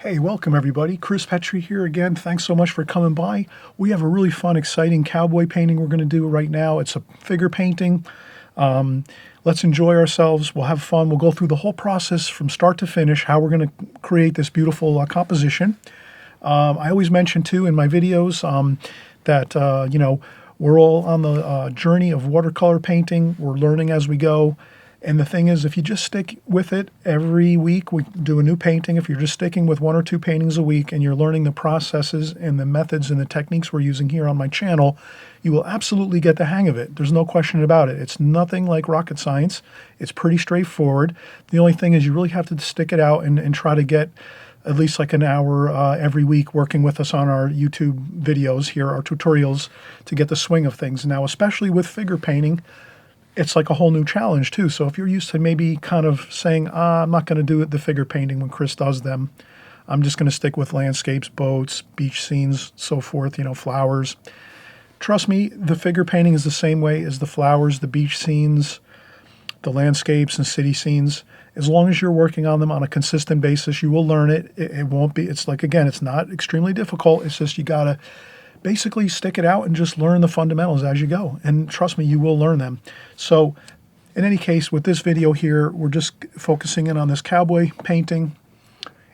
Hey, welcome everybody. Chris Petri here again. Thanks so much for coming by. We have a really fun, exciting cowboy painting we're going to do right now. It's a figure painting. Let's enjoy ourselves. We'll have fun. We'll go through the whole process from start to finish, how we're going to create this beautiful composition. I always mention too in my videos that, we're all on the journey of watercolor painting. We're learning as we go. And the thing is, if you just stick with it every week, we do a new painting. If you're just sticking with 1 or 2 paintings a week and you're learning the processes and the methods and the techniques we're using here on my channel, you will absolutely get the hang of it. There's no question about it. It's nothing like rocket science. It's pretty straightforward. The only thing is you really have to stick it out and try to get at least like an hour every week working with us on our YouTube videos here, our tutorials, to get the swing of things. Now, especially with figure painting, it's like a whole new challenge too. So if you're used to maybe kind of saying, I'm not going to do the figure painting when Chris does them, I'm just going to stick with landscapes, boats, beach scenes, so forth, flowers. Trust me, the figure painting is the same way as the flowers, the beach scenes, the landscapes and city scenes. As long as you're working on them on a consistent basis, you will learn it. It won't be, it's like, again, it's not extremely difficult. It's just you got to basically stick it out and just learn the fundamentals as you go. And trust me, you will learn them. So in any case, with this video here, we're just focusing in on this cowboy painting,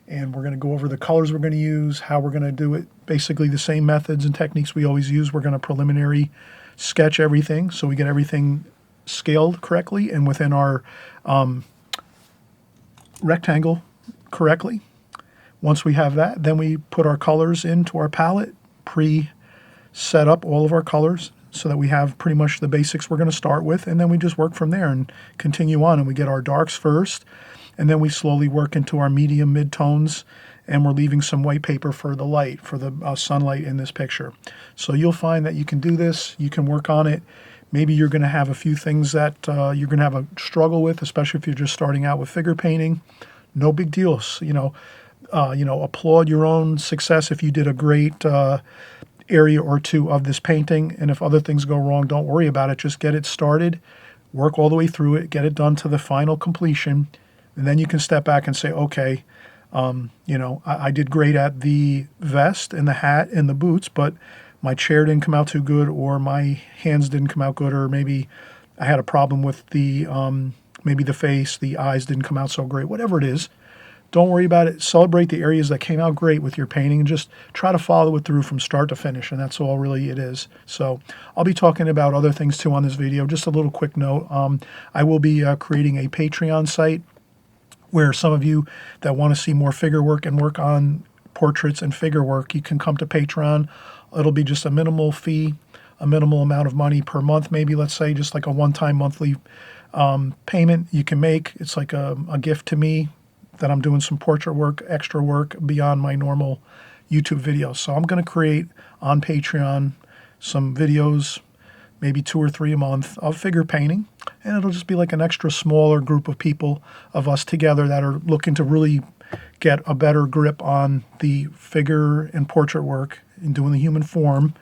and we're going to go over the colors we're going to use, how we're going to do it, basically the same methods and techniques we always use. We're going to preliminary sketch everything so we get everything scaled correctly and within our rectangle correctly. Once we have that, then we put our colors into our palette, set up all of our colors so that we have pretty much the basics we're going to start with, and then we just work from there and continue on, and we get our darks first, and then we slowly work into our medium mid-tones, and we're leaving some white paper for the light, for the sunlight in this picture. So you'll find that you can do this, you can work on it. Maybe you're going to have a few things that you're going to have a struggle with, especially if you're just starting out with figure painting. No big deals, applaud your own success if you did a great area or two of this painting, and if other things go wrong, don't worry about it. Just get it started, work all the way through it, get it done to the final completion, and then you can step back and say, okay, I did great at the vest and the hat and the boots, but my chair didn't come out too good, or my hands didn't come out good, or maybe I had a problem with the maybe the face, the eyes didn't come out so great. Whatever it is, don't worry about it. Celebrate the areas that came out great with your painting and just try to follow it through from start to finish, and that's all really it is. So I'll be talking about other things too on this video. Just a little quick note. I will be creating a Patreon site where some of you that want to see more figure work and work on portraits and figure work, you can come to Patreon. It'll be just a minimal fee, a minimal amount of money per month, maybe, let's say, just like a one-time monthly payment you can make. It's like a gift to me that I'm doing some portrait work, extra work beyond my normal YouTube videos. So I'm going to create on Patreon some videos, maybe 2 or 3 a month, of figure painting. And it'll just be like an extra smaller group of people, of us together, that are looking to really get a better grip on the figure and portrait work and doing the human form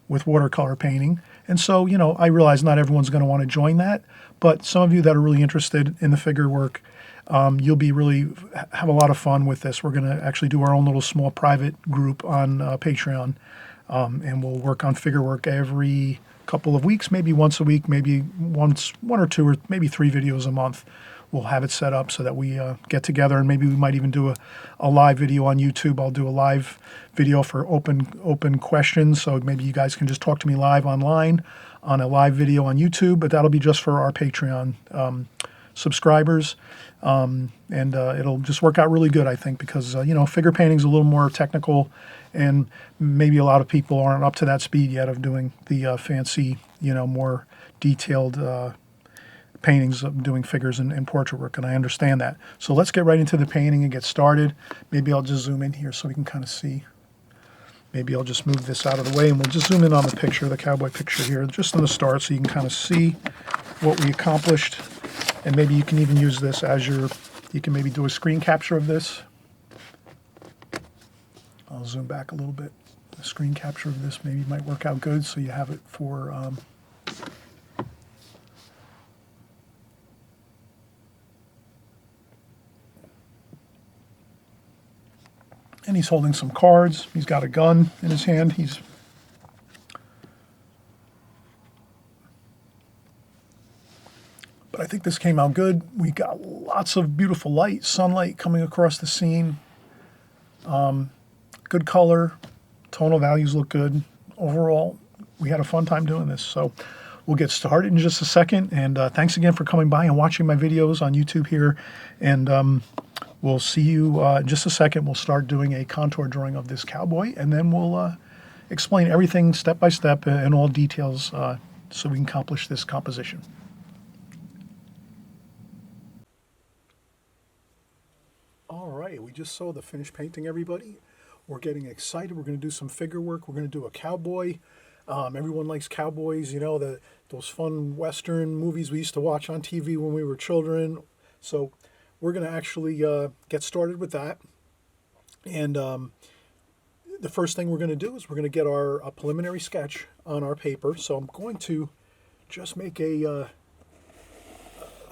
with watercolor painting. And so, I realize not everyone's going to want to join that, but some of you that are really interested in the figure work, you'll be really have a lot of fun with this. We're going to actually do our own little small private group on Patreon, and we'll work on figure work every couple of weeks, maybe once a week, maybe 1 or 2 or maybe 3 videos a month. We'll have it set up so that we get together, and maybe we might even do a live video on YouTube. I'll do a live video for open questions, so maybe you guys can just talk to me live online on a live video on YouTube, but that'll be just for our Patreon subscribers. And it'll just work out really good, I think, because, figure painting is a little more technical, and maybe a lot of people aren't up to that speed yet of doing the fancy, more detailed paintings of doing figures and portrait work, and I understand that. So let's get right into the painting and get started. Maybe I'll just zoom in here so we can kind of see. Maybe I'll just move this out of the way, and we'll just zoom in on the picture, the cowboy picture here, just in the start, so you can kind of see what we accomplished. And maybe you can even use this as you can maybe do a screen capture of this. I'll zoom back a little bit. A screen capture of this maybe might work out good, so you have it for And he's holding some cards. He's got a gun in his hand. But I think this came out good. We got lots of beautiful light, sunlight coming across the scene. Good color. Tonal values look good. Overall, we had a fun time doing this. So we'll get started in just a second. And thanks again for coming by and watching my videos on YouTube here. And we'll see you in just a second. We'll start doing a contour drawing of this cowboy. And then we'll explain everything step by step and all details so we can accomplish this composition. All right, we just saw the finished painting, everybody. We're getting excited. We're going to do some figure work. We're going to do a cowboy. Everyone likes cowboys, you know, those fun Western movies we used to watch on TV when we were children. So we're going to actually get started with that. And the first thing we're going to do is we're going to get a preliminary sketch on our paper. So I'm going to just make a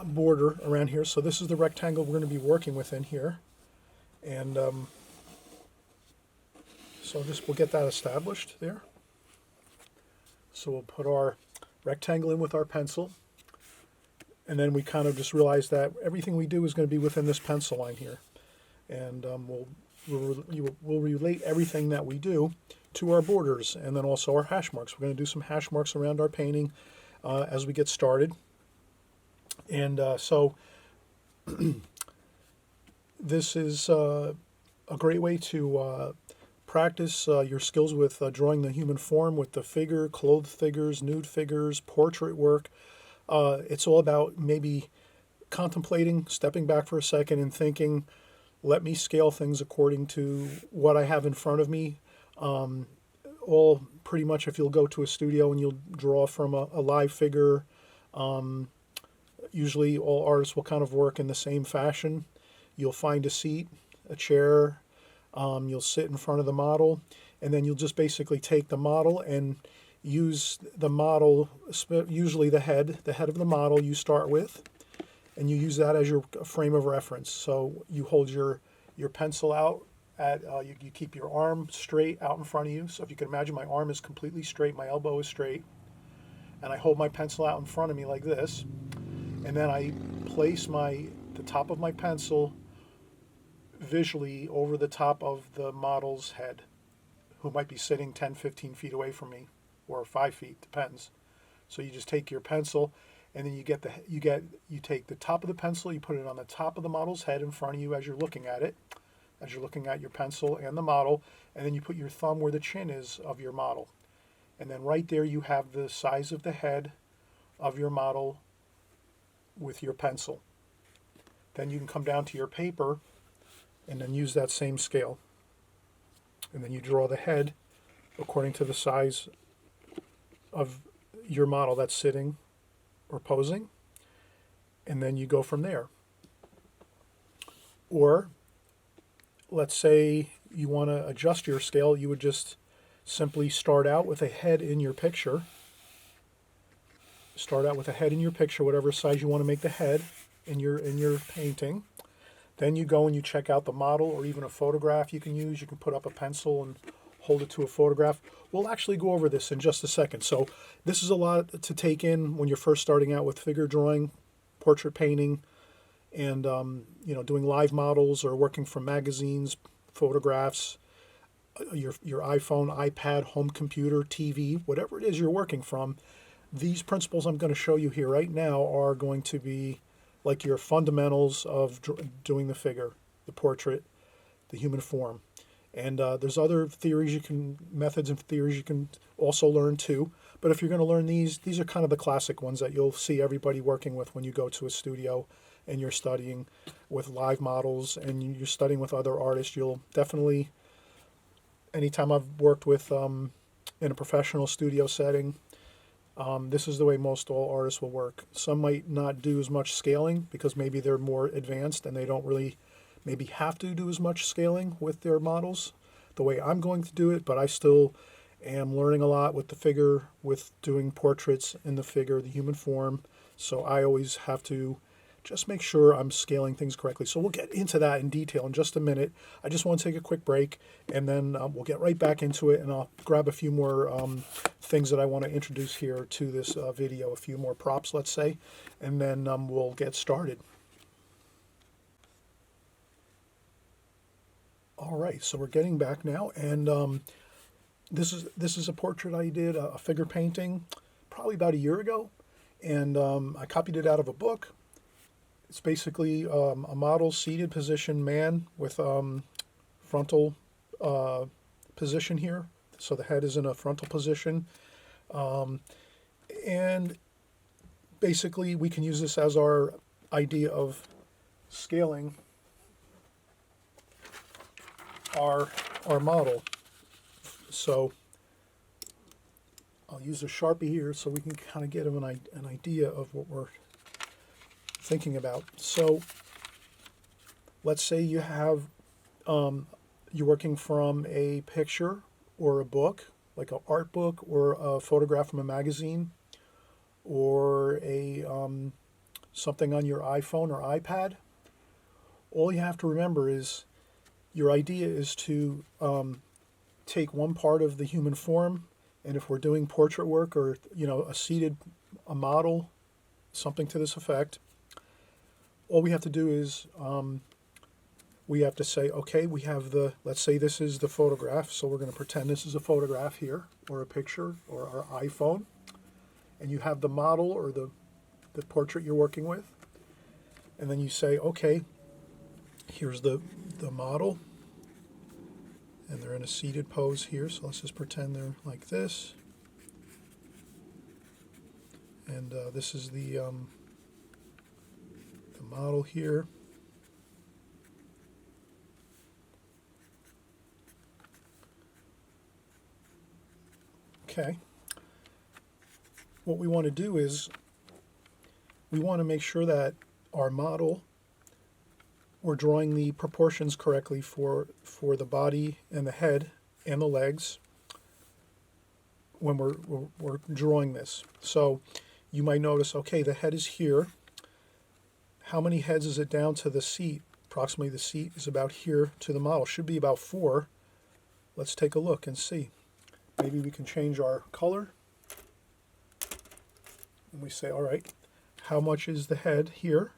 border around here. So this is the rectangle we're going to be working within here. And so we'll get that established there. So we'll put our rectangle in with our pencil. And then we kind of just realize that everything we do is going to be within this pencil line here. And we'll relate everything that we do to our borders and then also our hash marks. We're going to do some hash marks around our painting as we get started. And so this is a great way to practice your skills with drawing the human form with the figure, clothed figures, nude figures, portrait work. It's all about maybe contemplating, stepping back for a second and thinking, let me scale things according to what I have in front of me. All pretty much if you'll go to a studio and you'll draw from a live figure, usually all artists will kind of work in the same fashion. You'll find a seat, a chair, you'll sit in front of the model, and then you'll just basically take the model and use the model, usually the head of the model you start with, and you use that as your frame of reference. So you hold your pencil out at, you keep your arm straight out in front of you. So if you can imagine, my arm is completely straight, my elbow is straight, and I hold my pencil out in front of me like this, and then I place the top of my pencil visually over the top of the model's head, who might be sitting 10, 15 feet away from me, or 5 feet, depends. So you just take your pencil, and then you take the top of the pencil, you put it on the top of the model's head in front of you as you're looking at it, as you're looking at your pencil and the model, and then you put your thumb where the chin is of your model. And then right there you have the size of the head of your model with your pencil. Then you can come down to your paper and then use that same scale. And then you draw the head according to the size of your model that's sitting or posing. And then you go from there. Or let's say you want to adjust your scale, you would just simply start out with a head in your picture. Start out with a head in your picture, whatever size you want to make the head in your painting. Then you go and you check out the model or even a photograph you can use. You can put up a pencil and hold it to a photograph. We'll actually go over this in just a second. So this is a lot to take in when you're first starting out with figure drawing, portrait painting, and doing live models or working from magazines, photographs, your iPhone, iPad, home computer, TV, whatever it is you're working from. These principles I'm going to show you here right now are going to be like your fundamentals of doing the figure, the portrait, the human form. And there's other methods and theories you can also learn too. But if you're going to learn these are kind of the classic ones that you'll see everybody working with when you go to a studio and you're studying with live models and you're studying with other artists. You'll definitely, anytime I've worked with in a professional studio setting, this is the way most all artists will work. Some might not do as much scaling because maybe they're more advanced and they don't really maybe have to do as much scaling with their models the way I'm going to do it, but I still am learning a lot with the figure, with doing portraits in the figure, the human form. So I always have to just make sure I'm scaling things correctly. So we'll get into that in detail in just a minute. I just want to take a quick break, and then we'll get right back into it, and I'll grab a few more things that I want to introduce here to this video, a few more props, let's say, and then we'll get started. All right, so we're getting back now, and this is a portrait I did, a figure painting, probably about a year ago, and I copied it out of a book. It's basically a model seated position man with frontal position here, so the head is in a frontal position, and basically we can use this as our idea of scaling our model. So I'll use a Sharpie here so we can kind of get an idea of what we're thinking about. So let's say you have you're working from a picture or a book, like an art book or a photograph from a magazine, or a something on your iPhone or iPad. All you have to remember is your idea is to take one part of the human form, and if we're doing portrait work or a model, something to this effect, all we have to do is we have to say, okay, we have let's say this is the photograph, so we're going to pretend this is a photograph here, or a picture, or our iPhone, and you have the model or the portrait you're working with, and then you say, okay, here's the model, and they're in a seated pose here, so let's just pretend they're like this, and this is the model here. Okay, what we want to do is we want to make sure that our model, we're drawing the proportions correctly for the body and the head and the legs when we're drawing this. So you might notice, okay, the head is here. How many heads is it down to the seat? Approximately the seat is about here to the model. Should be about 4. Let's take a look and see. Maybe we can change our color. And we say, all right, how much is the head here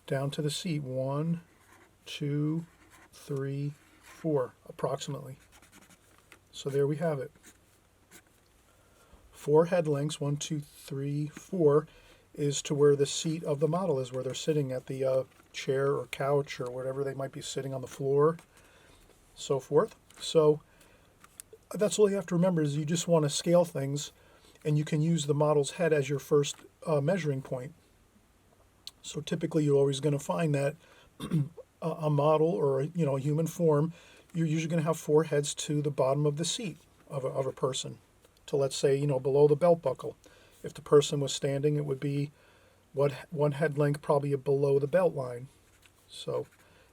down to the seat? 1, 2, 3, 4, approximately. So there we have it. 4 head lengths, 1, 2, 3, 4, is to where the seat of the model is, where they're sitting at the chair or couch or whatever they might be sitting on the floor, so forth. So that's all you have to remember, is you just want to scale things, and you can use the model's head as your first measuring point. So typically you're always going to find that a model or a human form, you're usually going to have 4 heads to the bottom of the seat of a person, to, let's say, below the belt buckle. If the person was standing, it would be one head length probably below the belt line. So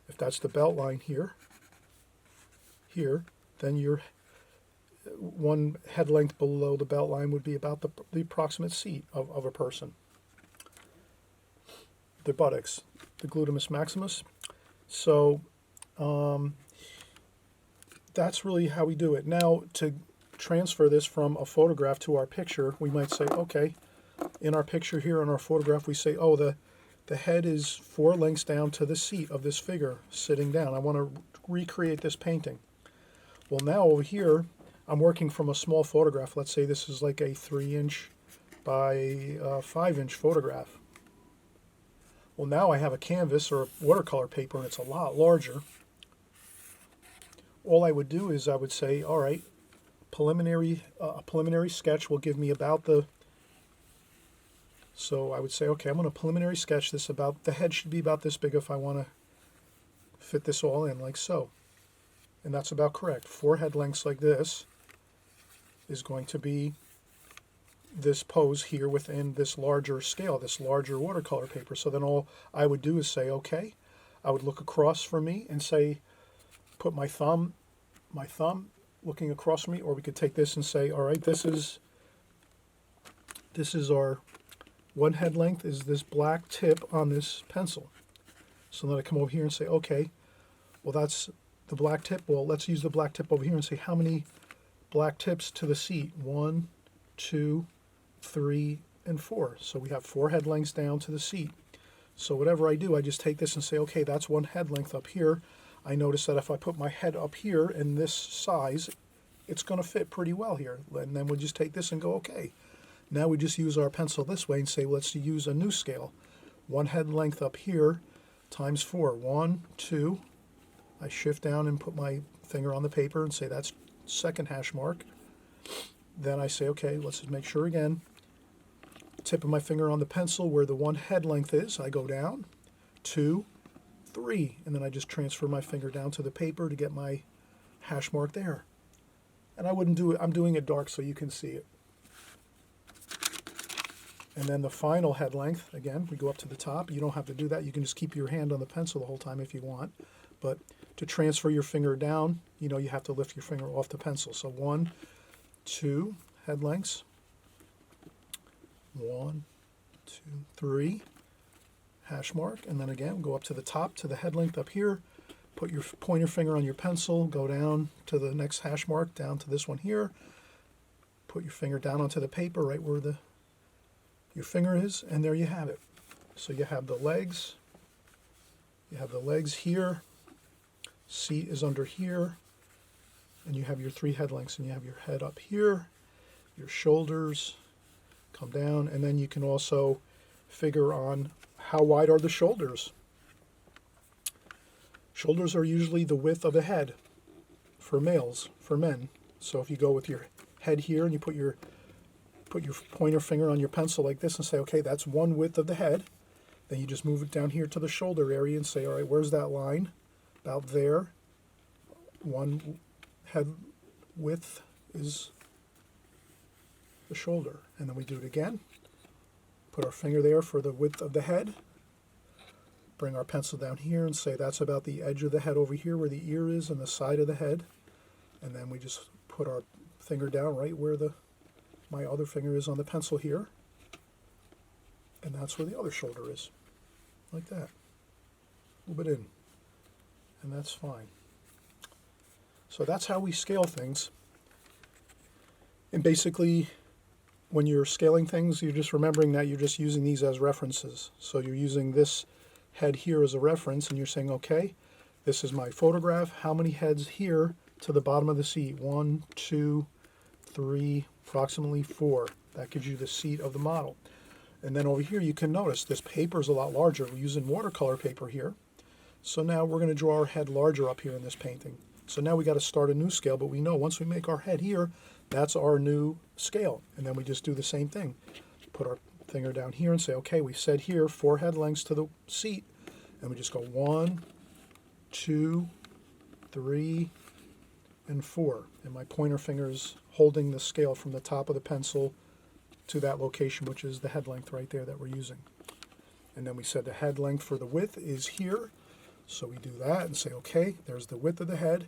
if that's the belt line here, then your one head length below the belt line would be about the approximate seat of a person. The buttocks, the glutamus maximus. So that's really how we do it. Now, to transfer this from a photograph to our picture, we might say, okay, in our picture here, in our photograph, we say, oh, the head is 4 lengths down to the seat of this figure sitting down. I want to recreate this painting. Well, now over here, I'm working from a small photograph. Let's say this is like a 3-inch by 5-inch photograph. Well, now I have a canvas or a watercolor paper, and it's a lot larger. All I would do is I would say, all right, a preliminary sketch will give me about so I would say, okay, I'm going to preliminary sketch this about, the head should be about this big if I want to fit this all in, like so. And that's about correct. 4 head lengths like this is going to be this pose here within this larger scale, this larger watercolor paper. So then all I would do is say, okay, I would look across from me and say, put my thumb looking across from me, or we could take this and say, all right, this is our one head length is this black tip on this pencil. So then I come over here and say, okay, well that's the black tip. Well, let's use the black tip over here and say how many black tips to the seat. 1, 2, 3, and 4. So we have 4 head lengths down to the seat. So whatever I do, I just take this and say, okay, that's 1 head length up here. I notice that if I put my head up here in this size, it's going to fit pretty well here. And then we'll just take this and go, okay. Now we just use our pencil this way and say, let's use a new scale. 1 head length up here times 4. 1, 2. I shift down and put my finger on the paper and say that's second hash mark. Then I say, okay, let's just make sure again. Tip of my finger on the pencil where the 1 head length is. I go down. 2, 3. And then I just transfer my finger down to the paper to get my hash mark there. And I wouldn't do it. I'm doing it dark so you can see it. And then the final head length, again, we go up to the top. You don't have to do that. You can just keep your hand on the pencil the whole time if you want. But to transfer your finger down, you know, you have to lift your finger off the pencil. So 1, 2 head lengths. 1, 2, 3 hash mark. And then again, go up to the top to the head length up here. Put your pointer finger on your pencil. Go down to the next hash mark, down to this one here. Put your finger down onto the paper right where your finger is, and there you have it. So you have the legs. You have the legs here. Seat is under here. And you have your 3 head lengths, and you have your head up here, your shoulders come down, and then you can also figure on how wide are the shoulders. Shoulders are usually the width of the head for males, for men. So if you go with your head here and you put your pointer finger on your pencil like this and say, okay, that's 1 width of the head. Then you just move it down here to the shoulder area and say, all right, where's that line? About there. 1 head width is the shoulder. And then we do it again. Put our finger there for the width of the head. Bring our pencil down here and say that's about the edge of the head over here where the ear is and the side of the head. And then we just put our finger down right where my other finger is on the pencil here. And that's where the other shoulder is. Like that. A little bit in. And that's fine. So that's how we scale things. And basically, when you're scaling things, you're just remembering that you're just using these as references. So you're using this head here as a reference, and you're saying, okay, this is my photograph. How many heads here to the bottom of the seat? 1, 2, 3, approximately 4. That gives you the seat of the model. And then over here you can notice this paper is a lot larger. We're using watercolor paper here. So now we're going to draw our head larger up here in this painting. So now we got to start a new scale, but we know once we make our head here, that's our new scale. And then we just do the same thing. Put our finger down here and say, okay, we said here 4 head lengths to the seat. And we just go 1, 2, 3, and 4. And my pointer finger is holding the scale from the top of the pencil to that location, which is the head length right there that we're using. And then we said the head length for the width is here. So we do that and say, okay, there's the width of the head.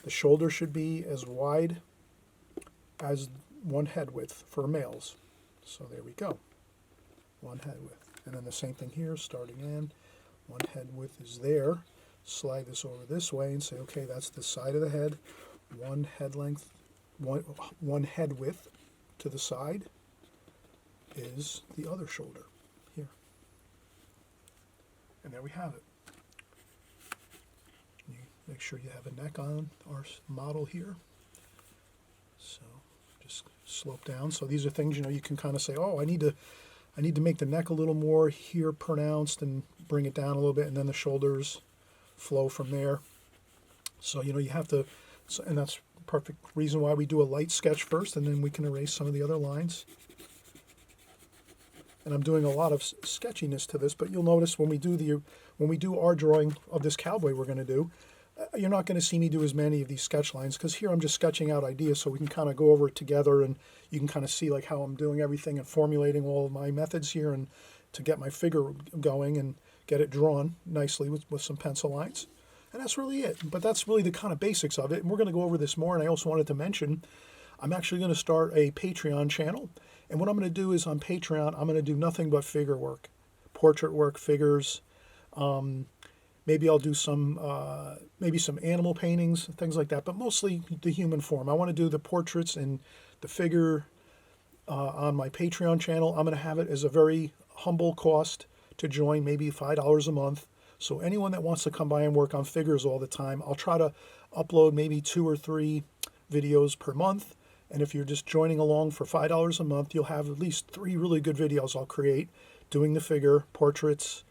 The shoulder should be as wide as 1 head width for males. So there we go. 1 head width. And then the same thing here, starting in. 1 head width is there. Slide this over this way and say, okay, that's the side of the head. 1 head length, one head width to the side is the other shoulder here. And there we have it. You make sure you have a neck on our model here. So just slope down. So these are things, you know, you can kind of say, oh, I need to make the neck a little more here pronounced and bring it down a little bit, and then the shoulders flow from there. So, you know, you have to, and that's the perfect reason why we do a light sketch first, and then we can erase some of the other lines. And I'm doing a lot of sketchiness to this, but you'll notice when we do our drawing of this cowboy we're going to do, you're not going to see me do as many of these sketch lines, because here I'm just sketching out ideas so we can kind of go over it together, and you can kind of see like how I'm doing everything and formulating all of my methods here and to get my figure going and get it drawn nicely with some pencil lines. And that's really it. But that's really the kind of basics of it. And we're going to go over this more. And I also wanted to mention, I'm actually going to start a Patreon channel. And what I'm going to do is on Patreon, I'm going to do nothing but figure work, portrait work, figures. Maybe I'll do maybe some animal paintings, things like that, but mostly the human form. I want to do the portraits and the figure on my Patreon channel. I'm going to have it as a very humble cost to join, maybe $5 a month. So anyone that wants to come by and work on figures all the time, I'll try to upload maybe 2 or 3 videos per month. And if you're just joining along for $5 a month, you'll have at least 3 really good videos I'll create doing the figure, portraits,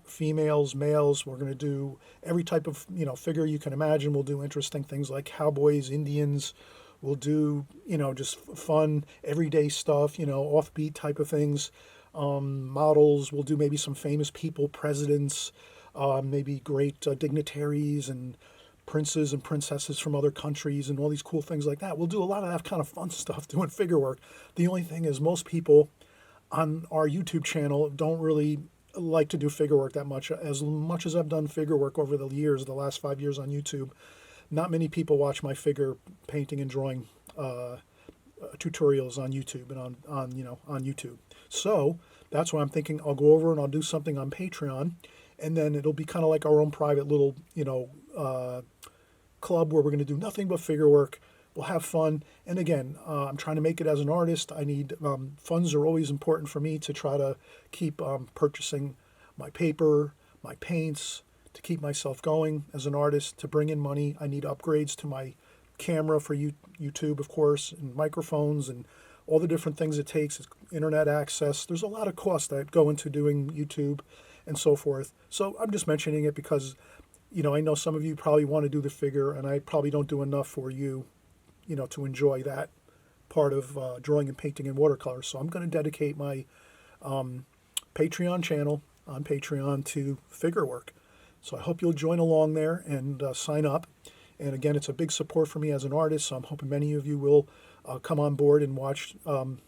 females, males. We're going to do every type of, figure you can imagine. We'll do interesting things like cowboys, Indians. We'll do, just fun, everyday stuff, offbeat type of things. Models. We'll do maybe some famous people, presidents, maybe great dignitaries and princes and princesses from other countries and all these cool things like that. We'll do a lot of that kind of fun stuff doing figure work. The only thing is most people on our YouTube channel don't really like to do figure work that much. As much as I've done figure work over the years, the last 5 years on YouTube, not many people watch my figure painting and drawing tutorials on YouTube and on YouTube. So that's why I'm thinking I'll go over and I'll do something on Patreon, and then it'll be kind of like our own private little club where we're going to do nothing but figure work. We'll have fun, and again, I'm trying to make it as an artist. I need funds are always important for me to try to keep purchasing my paper, my paints, to keep myself going as an artist, to bring in money. I need upgrades to my camera for YouTube, of course, and microphones and all the different things it takes, internet access. There's a lot of costs that go into doing YouTube and so forth. So I'm just mentioning it because, I know some of you probably want to do the figure, and I probably don't do enough for you, to enjoy that part of drawing and painting in watercolor. So I'm going to dedicate my Patreon channel on Patreon to figure work. So I hope you'll join along there and sign up. And again, it's a big support for me as an artist, so I'm hoping many of you will come on board and watch the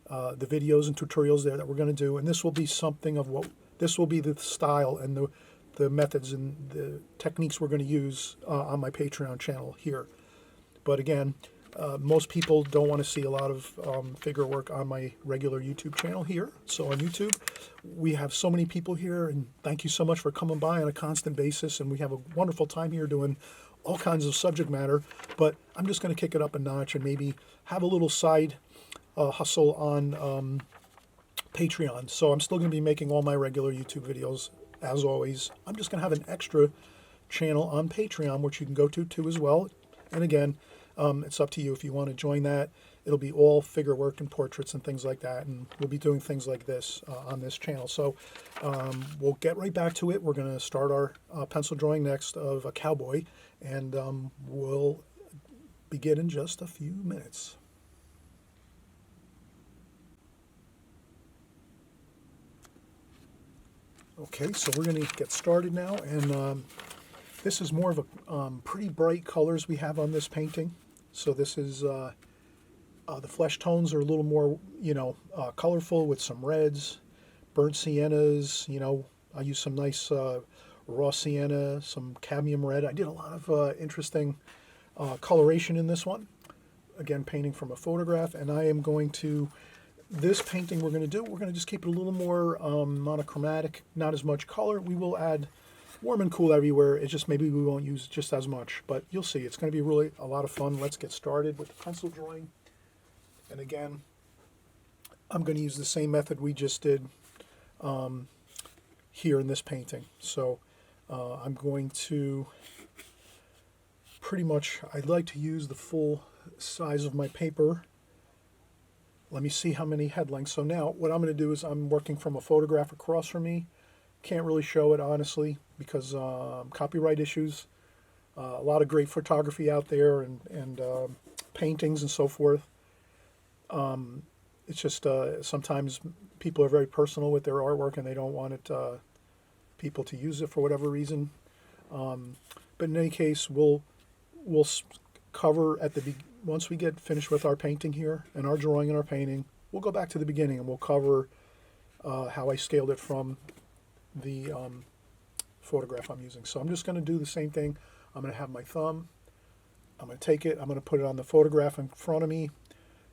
videos and tutorials there that we're going to do. And this will be something of this will be the style and the methods and the techniques we're going to use on my Patreon channel here. But again, most people don't want to see a lot of figure work on my regular YouTube channel here. So on YouTube, we have so many people here, and thank you so much for coming by on a constant basis. And we have a wonderful time here doing all kinds of subject matter. But I'm just going to kick it up a notch and maybe have a little side hustle on Patreon. So I'm still going to be making all my regular YouTube videos as always. I'm just going to have an extra channel on Patreon, which you can go to too as well. And again, it's up to you if you want to join that. It'll be all figure work and portraits and things like that, and we'll be doing things like this on this channel. So we'll get right back to it. We're going to start our pencil drawing next of a cowboy, and we'll begin in just a few minutes. Okay, so we're going to get started now, and this is more of a pretty bright colors we have on this painting. So this is the flesh tones are a little more, colorful with some reds, burnt siennas. I use some nice raw sienna, some cadmium red. I did a lot of interesting coloration in this one. Again, painting from a photograph, and I am going to. This painting we're going to just keep it a little more monochromatic, not as much color. We will add warm and cool everywhere. It's just maybe we won't use just as much, but you'll see. It's going to be really a lot of fun. Let's get started with the pencil drawing. And again, I'm going to use the same method we just did here in this painting. So I'm going to pretty much, I'd like to use the full size of my paper. Let me see how many head lengths. So now what I'm going to do is I'm working from a photograph across from me. Can't really show it honestly because copyright issues. A lot of great photography out there and paintings and so forth. It's just sometimes people are very personal with their artwork and they don't want it people to use it for whatever reason. But in any case, we'll cover at the once we get finished with our painting here and our drawing and our painting, we'll go back to the beginning and we'll cover how I scaled it from the photograph I'm using. So I'm just going to do the same thing. I'm going to have my thumb. I'm going to take it. I'm going to put it on the photograph in front of me.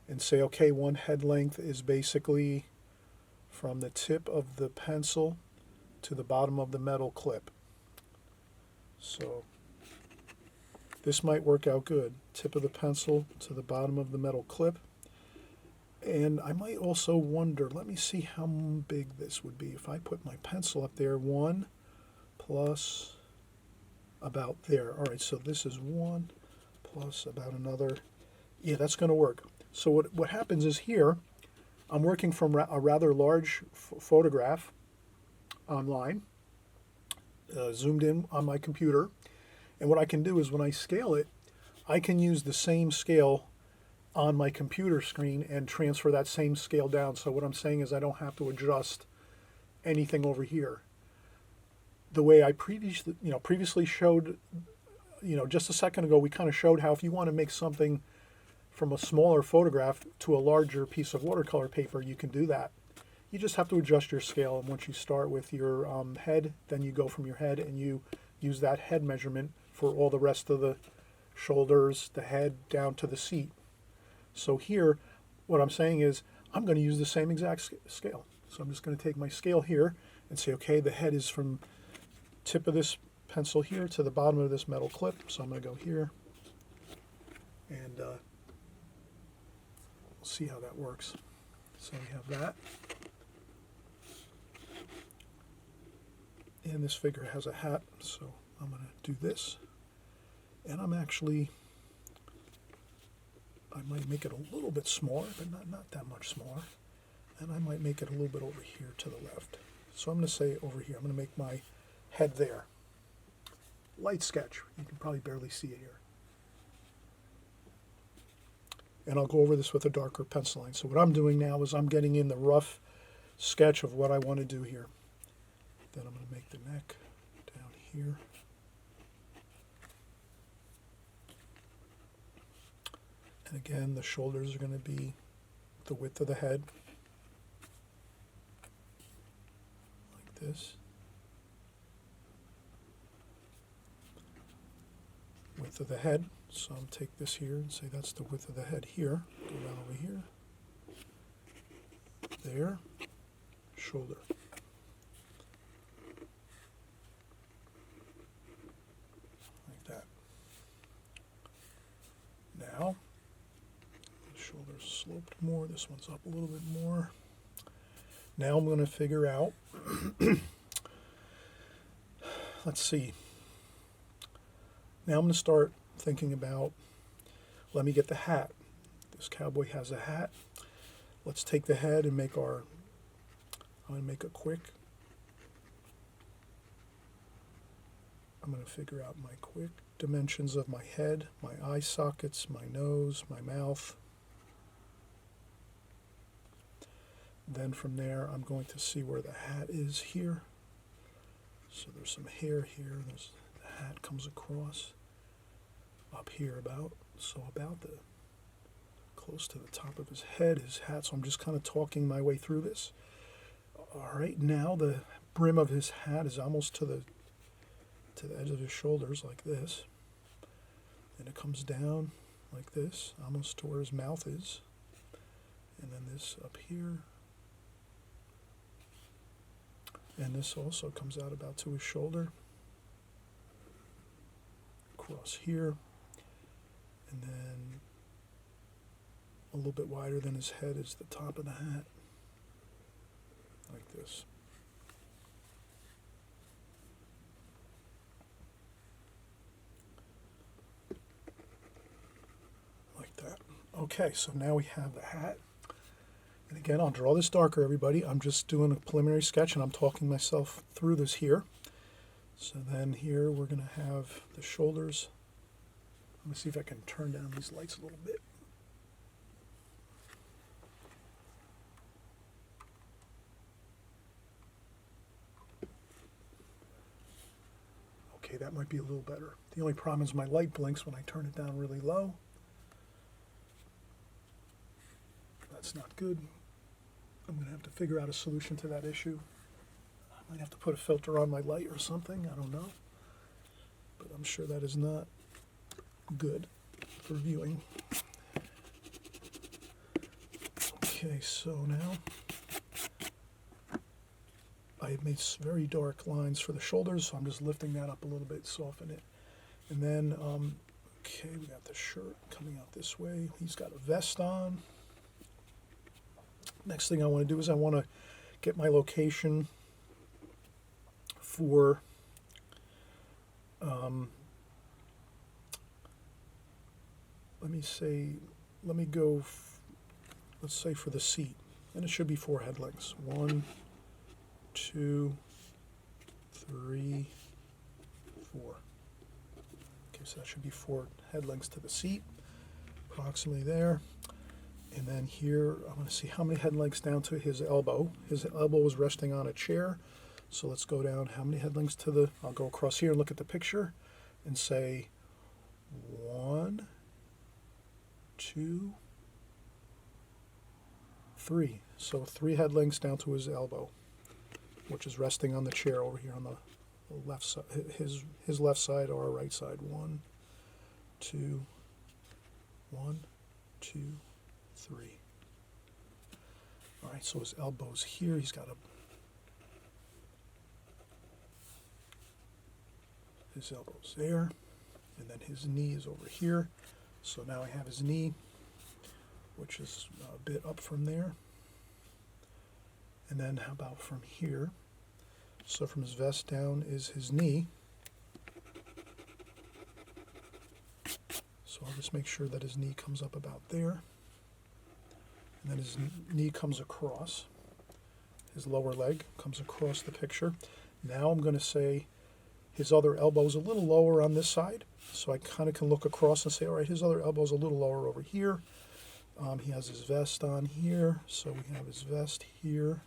and say, okay, one head length is basically from the tip of the pencil to the bottom of the metal clip. So this might work out good. Tip of the pencil to the bottom of the metal clip. And I might also wonder, let me see how big this would be. If I put my pencil up there, 1 plus about there. All right, so this is 1 plus about another. Yeah, that's going to work. So what happens is here, I'm working from a rather large photograph online, zoomed in on my computer. And what I can do is when I scale it, I can use the same scale on my computer screen and transfer that same scale down. So what I'm saying is I don't have to adjust anything over here. The way I previously showed, just a second ago, we kind of showed how if you want to make something from a smaller photograph to a larger piece of watercolor paper, you can do that. You just have to adjust your scale, and once you start with your head, then you go from your head and you use that head measurement for all the rest of the shoulders, the head, down to the seat. So here, what I'm saying is I'm going to use the same exact scale. So I'm just going to take my scale here and say, okay, the head is from tip of this pencil here to the bottom of this metal clip. So I'm going to go here and we'll see how that works. So we have that. And this figure has a hat, so I'm going to do this. And I might make it a little bit smaller, but not that much smaller. And I might make it a little bit over here to the left. So I'm going to say over here, I'm going to make my head there. Light sketch. You can probably barely see it here. And I'll go over this with a darker pencil line. So what I'm doing now is I'm getting in the rough sketch of what I want to do here. Then I'm going to make the neck down here. And again, the shoulders are going to be the width of the head, like this. Width of the head. So I'll take this here and say that's the width of the head here. Go down over here. There. Shoulder. Like that. Now, the shoulder's sloped more. This one's up a little bit more. Now I'm going to figure out, let's see. Now I'm going to start thinking about, let me get the hat. This cowboy has a hat. Let's take the head and I'm going to make a quick, I'm going to figure out my quick dimensions of my head, my eye sockets, my nose, my mouth. Then from there, I'm going to see where the hat is here. So there's some hair here. The hat comes across up here about close to the top of his head, his hat. So I'm just kind of talking my way through this. All right, now the brim of his hat is almost to the edge of his shoulders like this. And it comes down like this, almost to where his mouth is. And then this up here. And this also comes out about to his shoulder. Across here. And then a little bit wider than his head is the top of the hat. Like this. Like that. Okay, so now we have the hat. And again, I'll draw this darker, everybody. I'm just doing a preliminary sketch and I'm talking myself through this here. So then here we're going to have the shoulders. Let me see if I can turn down these lights a little bit. Okay, that might be a little better. The only problem is my light blinks when I turn it down really low. That's not good. I'm going to have to figure out a solution to that issue. I might have to put a filter on my light or something. I don't know. But I'm sure that is not good for viewing. Okay, so now I made very dark lines for the shoulders, so I'm just lifting that up a little bit, soften it. And then, okay, we got the shirt coming out this way. He's got a vest on. Next thing I want to do is I want to get my location for let me go, let's say for the seat, and it should be 4 head lengths. 1, 2, 3, 4. Okay, so that should be 4 head lengths to the seat, approximately there. And then here, I want to see how many head lengths down to his elbow. His elbow was resting on a chair. So let's go down how many head lengths to the, I'll go across here and look at the picture and say 1, 2, 3. So 3 head lengths down to his elbow, which is resting on the chair over here on the left side, his left side or our right side. 1, 2, 1, 2, 3. All right, so his elbow's here. He's got his elbow's there, and then his knee is over here. So now I have his knee, which is a bit up from there. And then how about from here? So from his vest down is his knee. So I'll just make sure that his knee comes up about there. And then his knee comes across. His lower leg comes across the picture. Now I'm going to say his other elbow's a little lower on this side. So I kind of can look across and say, all right, his other elbow's a little lower over here. He has his vest on here. So we have his vest here,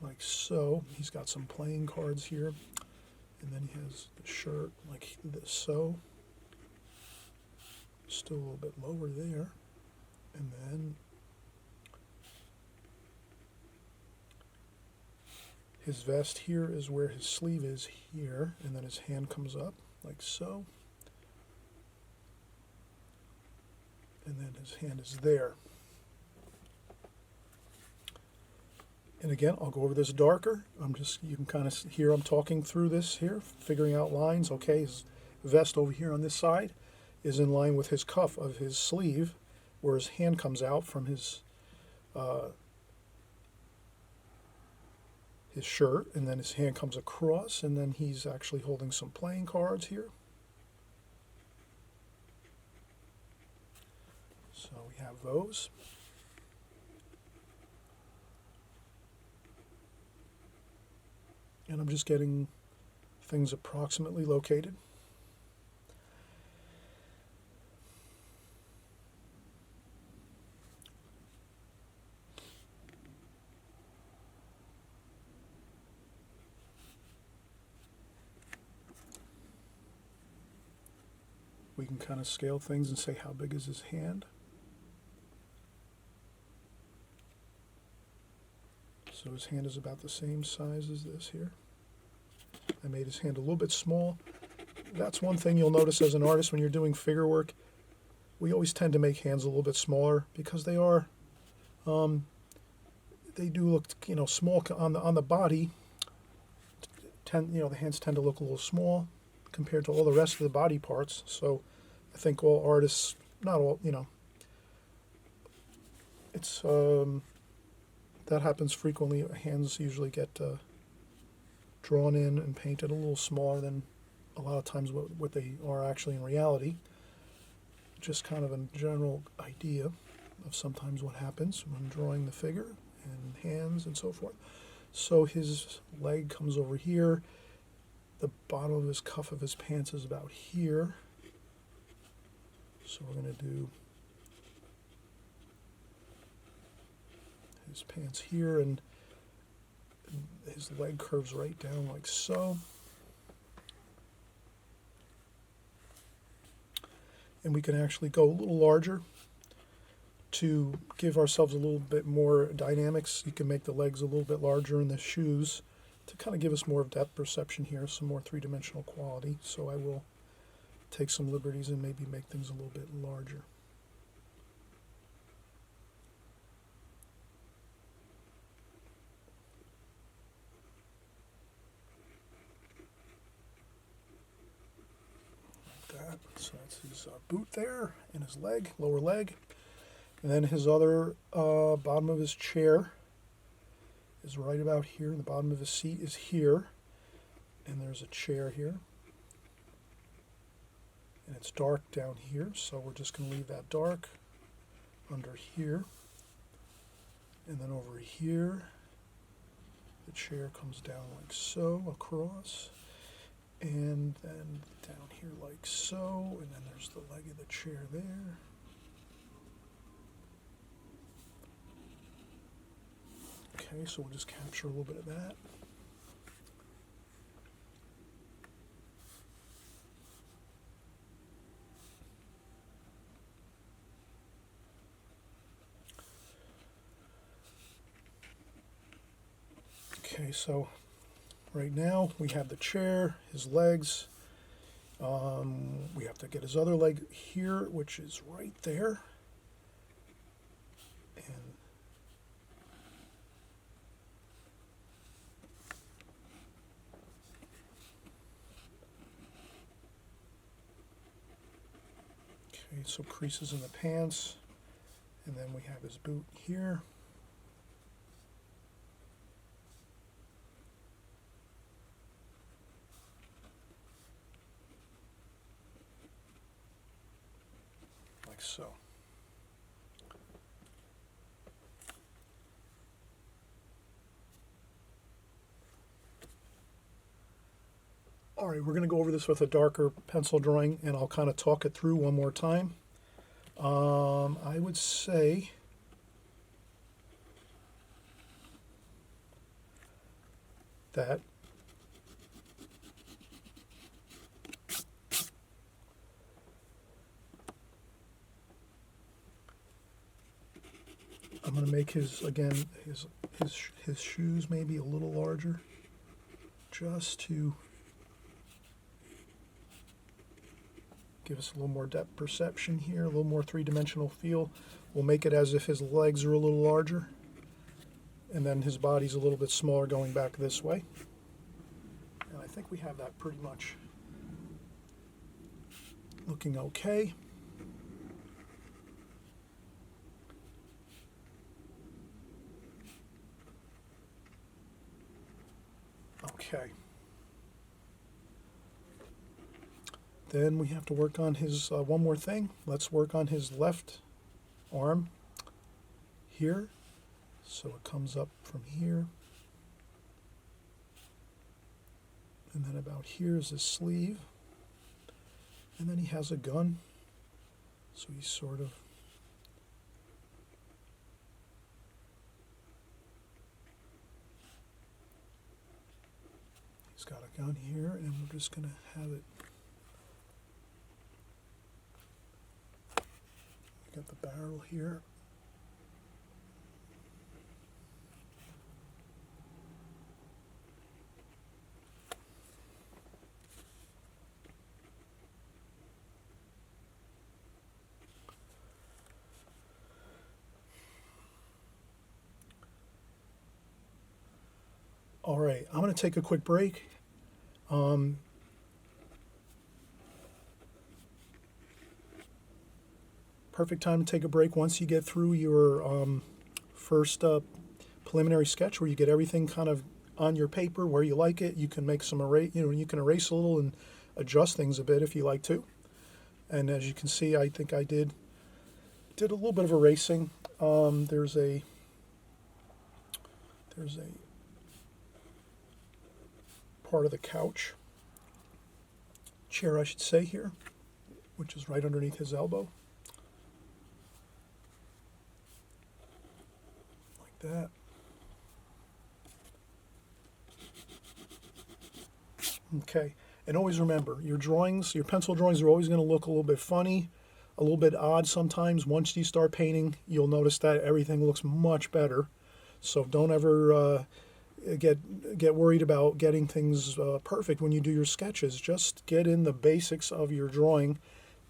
like so. He's got some playing cards here. And then he has the shirt like this, so. Still a little bit lower there. And then his vest here is where his sleeve is here, and then his hand comes up like so. And then his hand is there. And again, I'll go over this darker. You can kind of hear I'm talking through this here, figuring out lines. Okay, his vest over here on this side is in line with his cuff of his sleeve, where his hand comes out from his shirt, and then his hand comes across, and then he's actually holding some playing cards here. So we have those. And I'm just getting things approximately located. We can kind of scale things and say how big is his hand. So his hand is about the same size as this here. I made his hand a little bit small. That's one thing you'll notice as an artist when you're doing figure work. We always tend to make hands a little bit smaller because they are, they do look, small on the body. The hands tend to look a little small compared to all the rest of the body parts. So I think all artists, not all, it's that happens frequently. Hands usually get drawn in and painted a little smaller than a lot of times what they are actually in reality. Just kind of a general idea of sometimes what happens when drawing the figure and hands and so forth. So his leg comes over here. The bottom of his cuff of his pants is about here. So we're going to do his pants here, and his leg curves right down like so. And we can actually go a little larger to give ourselves a little bit more dynamics. You can make the legs a little bit larger in the shoes to kind of give us more of depth perception here, some more three-dimensional quality. So I will take some liberties and maybe make things a little bit larger. So that's his boot there and his leg, lower leg. And then his other bottom of his chair is right about here. The bottom of his seat is here. And there's a chair here. And it's dark down here, so we're just going to leave that dark under here. And then over here, the chair comes down like so, across. And then down here like so. And then there's the leg of the chair there. Okay, so we'll just capture a little bit of that. Okay, so right now we have the chair, his legs. We have to get his other leg here, which is right there. And okay, so creases in the pants, and then we have his boot here. Like so. All right, we're going to go over this with a darker pencil drawing, and I'll kind of talk it through one more time. I would say that I'm going to make his shoes maybe a little larger, just to give us a little more depth perception here, a little more three-dimensional feel. We'll make it as if his legs are a little larger, and then his body's a little bit smaller going back this way. And I think we have that pretty much looking okay. Okay. Then we have to work on his, one more thing. Let's work on his left arm here. So it comes up from here. And then about here is his sleeve. And then he has a gun. So he's sort of he's got a gun here, and we're just going to have it. Got the barrel here. All right, I'm going to take a quick break. Perfect time to take a break once you get through your first preliminary sketch, where you get everything kind of on your paper where you like it. You can make some you can erase a little and adjust things a bit if you like to. And as you can see, I think I did a little bit of erasing. There's a part of the chair, I should say, here, which is right underneath his elbow. That. Okay, and always remember, your drawings, your pencil drawings are always going to look a little bit funny, a little bit odd sometimes. Once you start painting, you'll notice that everything looks much better. So don't ever get worried about getting things perfect when you do your sketches. Just get in the basics of your drawing.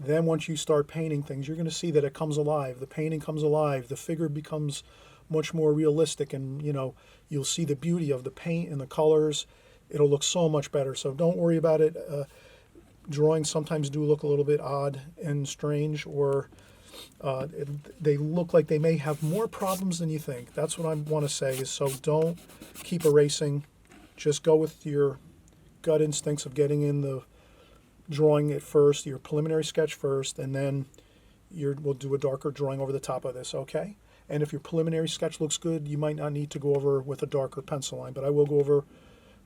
Then once you start painting things, you're going to see that it comes alive. The painting comes alive. The figure becomes much more realistic, and you'll see the beauty of the paint and the colors. It'll look so much better. So don't worry about it. drawings sometimes do look a little bit odd and strange, or they look like they may have more problems than you think. That's what I want to say. Is so don't keep erasing. Just go with your gut instincts of getting in the drawing at first, your preliminary sketch first, and then we'll do a darker drawing over the top of this, okay? And if your preliminary sketch looks good, you might not need to go over with a darker pencil line, but I will go over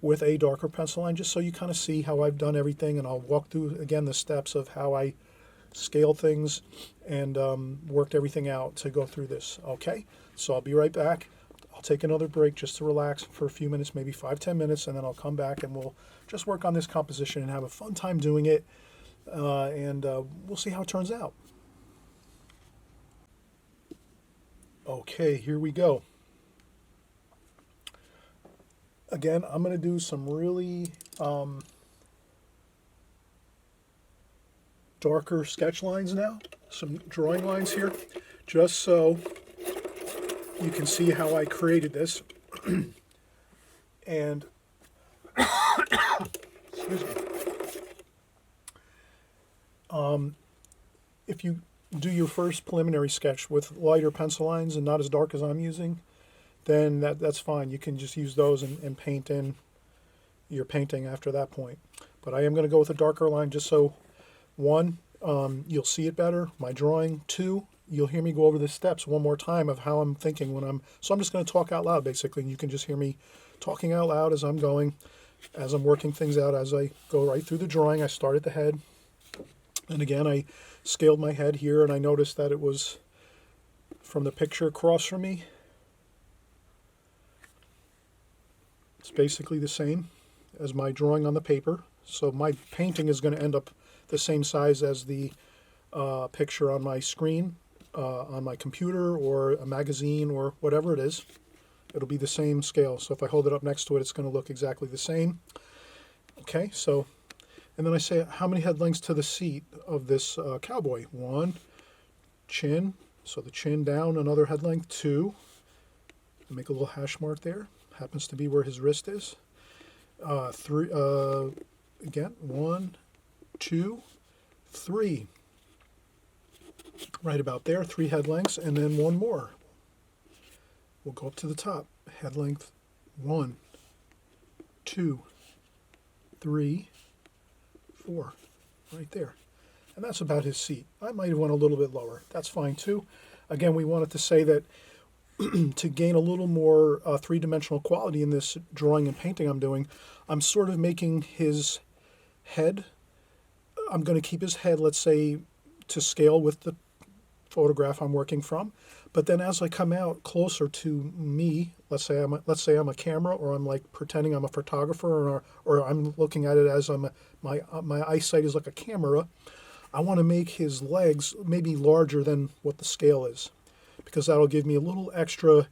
with a darker pencil line just so you kind of see how I've done everything, and I'll walk through again the steps of how I scale things and worked everything out to go through this, okay? So I'll be right back. I'll take another break just to relax for a few minutes, maybe 5-10 minutes, and then I'll come back and we'll just work on this composition and have a fun time doing it, and we'll see how it turns out. Okay, here we go. Again, I'm going to do some really darker sketch lines now, some drawing lines here, just so you can see how I created this. And excuse me. If you do your first preliminary sketch with lighter pencil lines and not as dark as I'm using, then that's fine. You can just use those and paint in your painting after that point. But I am going to go with a darker line just so, one, you'll see it better, my drawing. Two, you'll hear me go over the steps one more time of how I'm thinking so I'm just going to talk out loud basically, and you can just hear me talking out loud as I'm going, as I'm working things out as I go right through the drawing. I start at the head, and again I scaled my head here, and I noticed that it was from the picture across from me. It's basically the same as my drawing on the paper, so my painting is going to end up the same size as the picture on my screen, on my computer or a magazine or whatever it is. It'll be the same scale, so if I hold it up next to it, it's going to look exactly the same. Okay, so, and then I say how many head lengths to the seat of this cowboy. 1, chin, so the chin down, another head length. 2, make a little hash mark there, happens to be where his wrist is. 3, again, 1, 2, 3, right about there, 3 head lengths, and then one more. We'll go up to the top, head length 1, 2, 3, 4, right there. And that's about his seat. I might have went a little bit lower. That's fine too. Again, we wanted to say that to gain a little more three-dimensional quality in this drawing and painting I'm doing, I'm sort of making his head, I'm going to keep his head, let's say, to scale with the photograph I'm working from. But then as I come out closer to me, let's say I'm a camera, or I'm like pretending I'm a photographer, or I'm looking at it as my eyesight is like a camera. I want to make his legs maybe larger than what the scale is, because that'll give me a little extra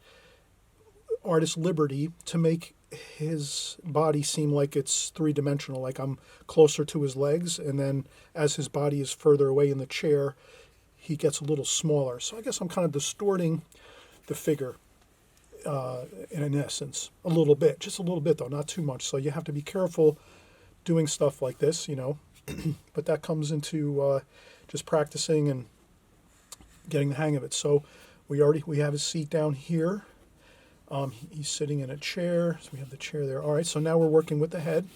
artist liberty to make his body seem like it's three-dimensional, like I'm closer to his legs, and then as his body is further away in the chair, he gets a little smaller. So I guess I'm kind of distorting the figure in essence a little bit, just a little bit though, not too much. So you have to be careful doing stuff like this, you know, but that comes into just practicing and getting the hang of it. So we have his seat down here. He's sitting in a chair, so we have the chair there. All right, so now we're working with the head.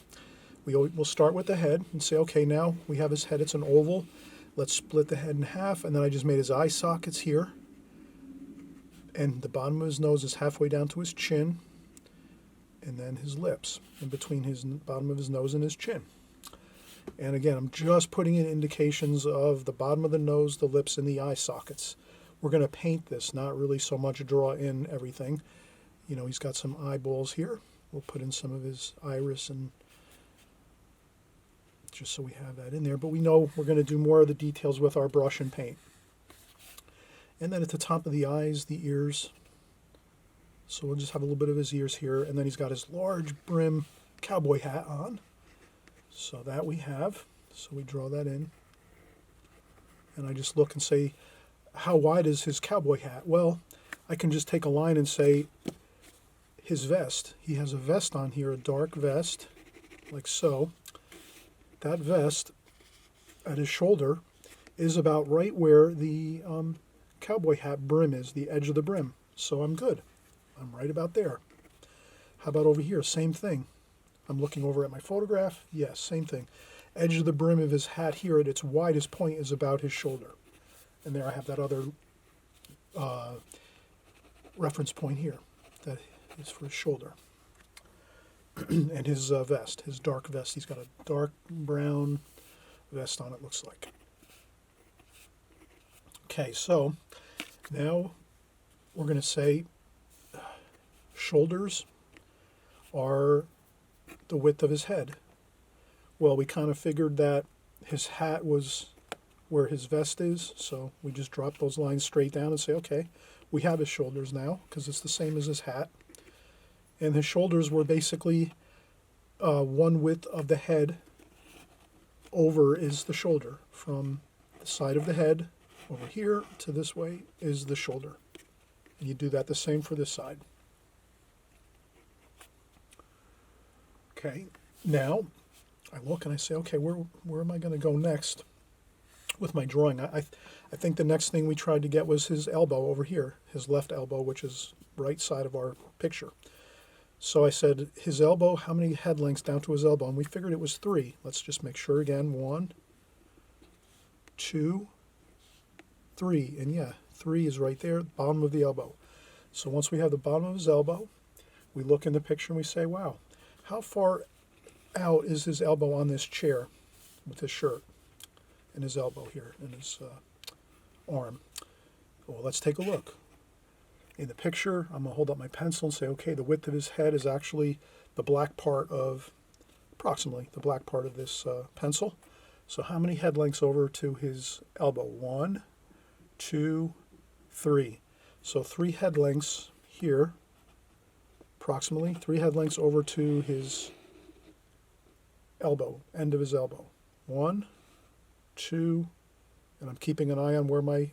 We'll start with the head and say, okay, now we have his head. It's an oval. Let's split the head in half, and then I just made his eye sockets here. And the bottom of his nose is halfway down to his chin, and then his lips in between his bottom of his nose and his chin. And again, I'm just putting in indications of the bottom of the nose, the lips, and the eye sockets. We're going to paint this, not really so much draw in everything. You know, he's got some eyeballs here. We'll put in some of his iris, and just so we have that in there. But we know we're going to do more of the details with our brush and paint. And then at the top of the eyes, the ears. So we'll just have a little bit of his ears here. And then he's got his large brim cowboy hat on. So that we have. So we draw that in. And I just look and say, how wide is his cowboy hat? Well, I can just take a line and say his vest. He has a vest on here, a dark vest, like so. That vest at his shoulder is about right where the cowboy hat brim is, the edge of the brim. So I'm good. I'm right about there. How about over here? Same thing. I'm looking over at my photograph. Yes, same thing. Edge of the brim of his hat here at its widest point is about his shoulder. And there I have that other reference point here. That is for his shoulder. And his vest, his dark vest. He's got a dark brown vest on, it looks like. Okay, so now we're going to say shoulders are the width of his head. Well, we kind of figured that his hat was where his vest is, so we just drop those lines straight down and say, okay, we have his shoulders now because it's the same as his hat. And his shoulders were basically one width of the head over is the shoulder. From the side of the head over here to this way is the shoulder. And you do that the same for this side. Okay, now I look and I say, okay, where am I going to go next with my drawing? I think the next thing we tried to get was his elbow over here, his left elbow, which is right side of our picture. So I said, his elbow, how many head lengths down to his elbow? And we figured it was 3. Let's just make sure again. 1, 2, 3. And yeah, 3 is right there, bottom of the elbow. So once we have the bottom of his elbow, we look in the picture and we say, wow, how far out is his elbow on this chair with his shirt and his elbow here and his arm? Well, let's take a look. In the picture, I'm going to hold up my pencil and say, okay, the width of his head is actually the black part of, approximately the black part of this pencil. So how many head lengths over to his elbow? 1, 2, 3. So 3 head lengths here, approximately 3 head lengths over to his elbow, end of his elbow. 1, 2, and I'm keeping an eye on where my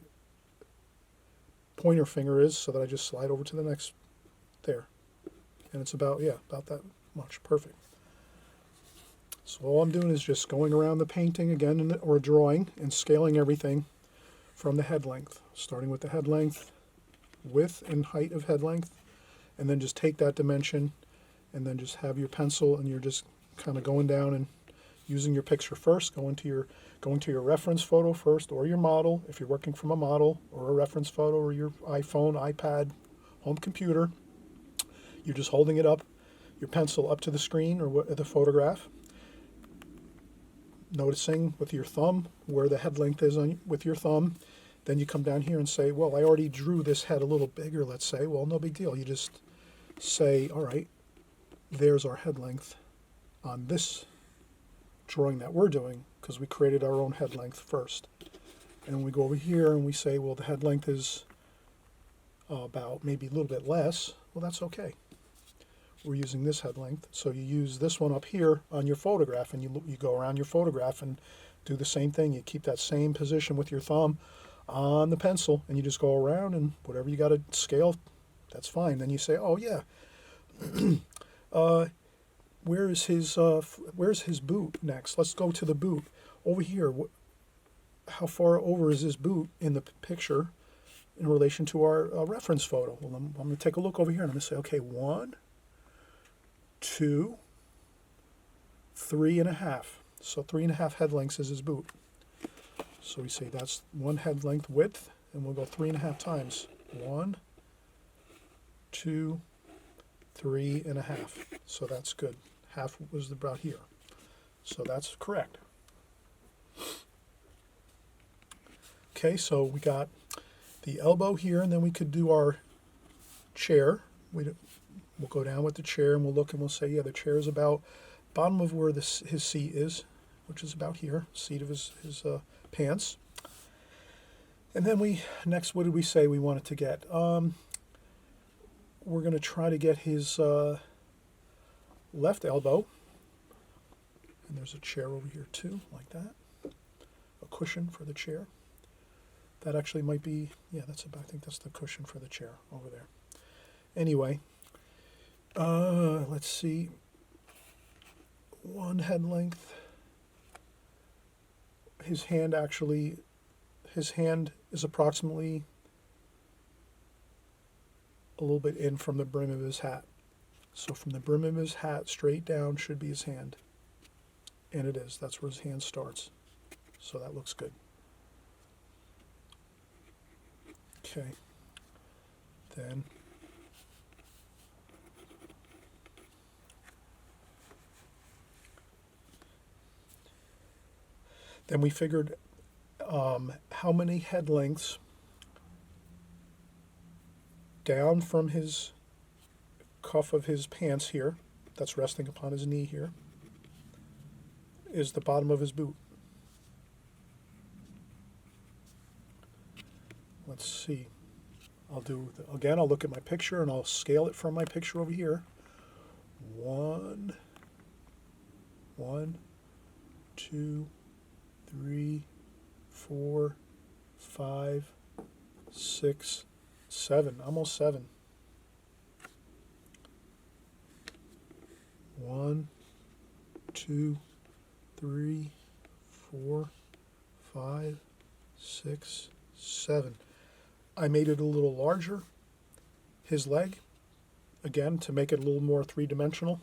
pointer finger is so that I just slide over to the next there. And it's about, yeah, about that much. Perfect. So all I'm doing is just going around the painting again, or drawing, and scaling everything from the head length, starting with the head length, width and height of head length, and then just take that dimension and then just have your pencil and you're just kind of going down and using your picture first, going to your reference photo first, or your model if you're working from a model, or a reference photo, or your iPhone, iPad, home computer. You're just holding it up, your pencil up to the screen or the photograph, noticing with your thumb where the head length is with your thumb. Then you come down here and say, well, I already drew this head a little bigger, let's say. Well, no big deal. You just say, all right, there's our head length on this drawing that we're doing, because we created our own head length first. And we go over here and we say, well, the head length is about maybe a little bit less. Well, that's okay. We're using this head length. So you use this one up here on your photograph, and you go around your photograph and do the same thing. You keep that same position with your thumb on the pencil, and you just go around, and whatever you got to scale, that's fine. Then you say, oh yeah, where's his boot next? Let's go to the boot over here. How far over is his boot in the picture in relation to our reference photo? Well, I'm going to take a look over here and I'm going to say, okay, 1, 2, 3.5. So 3.5 head lengths is his boot. So we say that's 1 head length width, and we'll go 3.5 times. 1, 2, 3.5. So that's good. Half was about here. So that's correct. Okay, so we got the elbow here, and then we could do our chair. We'll go down with the chair, and we'll look and we'll say, yeah, the chair is about bottom of where his seat is, which is about here, seat of his pants. And then next, what did we say we wanted to get? We're going to try to get his left elbow. And there's a chair over here too, like that. A cushion for the chair. That actually might be, yeah, I think that's the cushion for the chair over there. Anyway, let's see. 1 head length. his hand actually, his hand is approximately a little bit in from the brim of his hat. So from the brim of his hat straight down should be his hand. And it is. That's where his hand starts. So that looks good. Okay. Then we figured how many head lengths down from his cuff of his pants here, that's resting upon his knee here, is the bottom of his boot. Let's see. I'll look at my picture and I'll scale it from my picture over here. 1, 2, 3, 4, 5, 6, 7. Almost 7. 1, 2, 3, 4, 5, 6, 7. I made it a little larger, his leg, again, to make it a little more three-dimensional,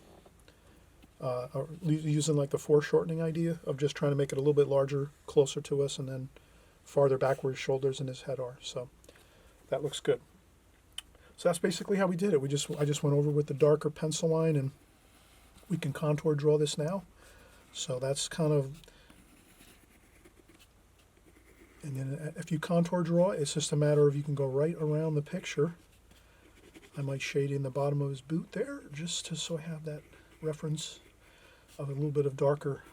using like the foreshortening idea of just trying to make it a little bit larger, closer to us, and then farther back where his shoulders and his head are. So that looks good. So that's basically how we did it. I just went over with the darker pencil line, and we can contour draw this now. So that's kind of, and then if you contour draw, it's just a matter of you can go right around the picture. I might shade in the bottom of his boot there, just so I have that reference of a little bit of darker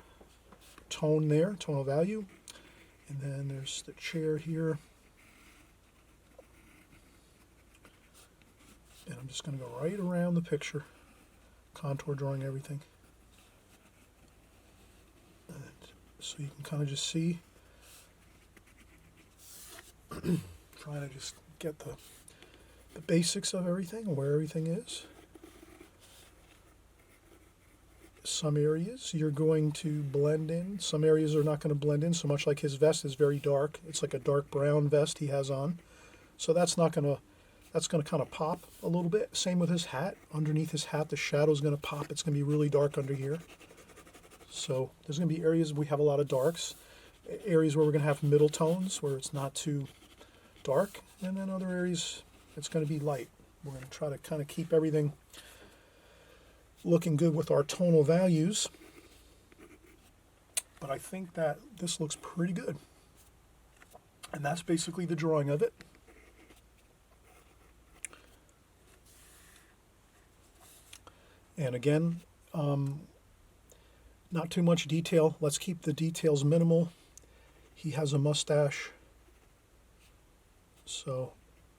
tone there, tonal value. And then there's the chair here. And I'm just going to go right around the picture, contour drawing everything. And so you can kind of just see, trying to just get the basics of everything, where everything is. Some areas you're going to blend in. Some areas are not going to blend in so much, like his vest is very dark. It's like a dark brown vest he has on. So that's going to kind of pop a little bit. Same with his hat. Underneath his hat, the shadow is going to pop. It's going to be really dark under here. So there's going to be areas we have a lot of darks, areas where we're going to have middle tones where it's not too dark, and then other areas it's going to be light. We're going to try to kind of keep everything looking good with our tonal values. But I think that this looks pretty good. And that's basically the drawing of it. And again, not too much detail. Let's keep the details minimal. He has a mustache, so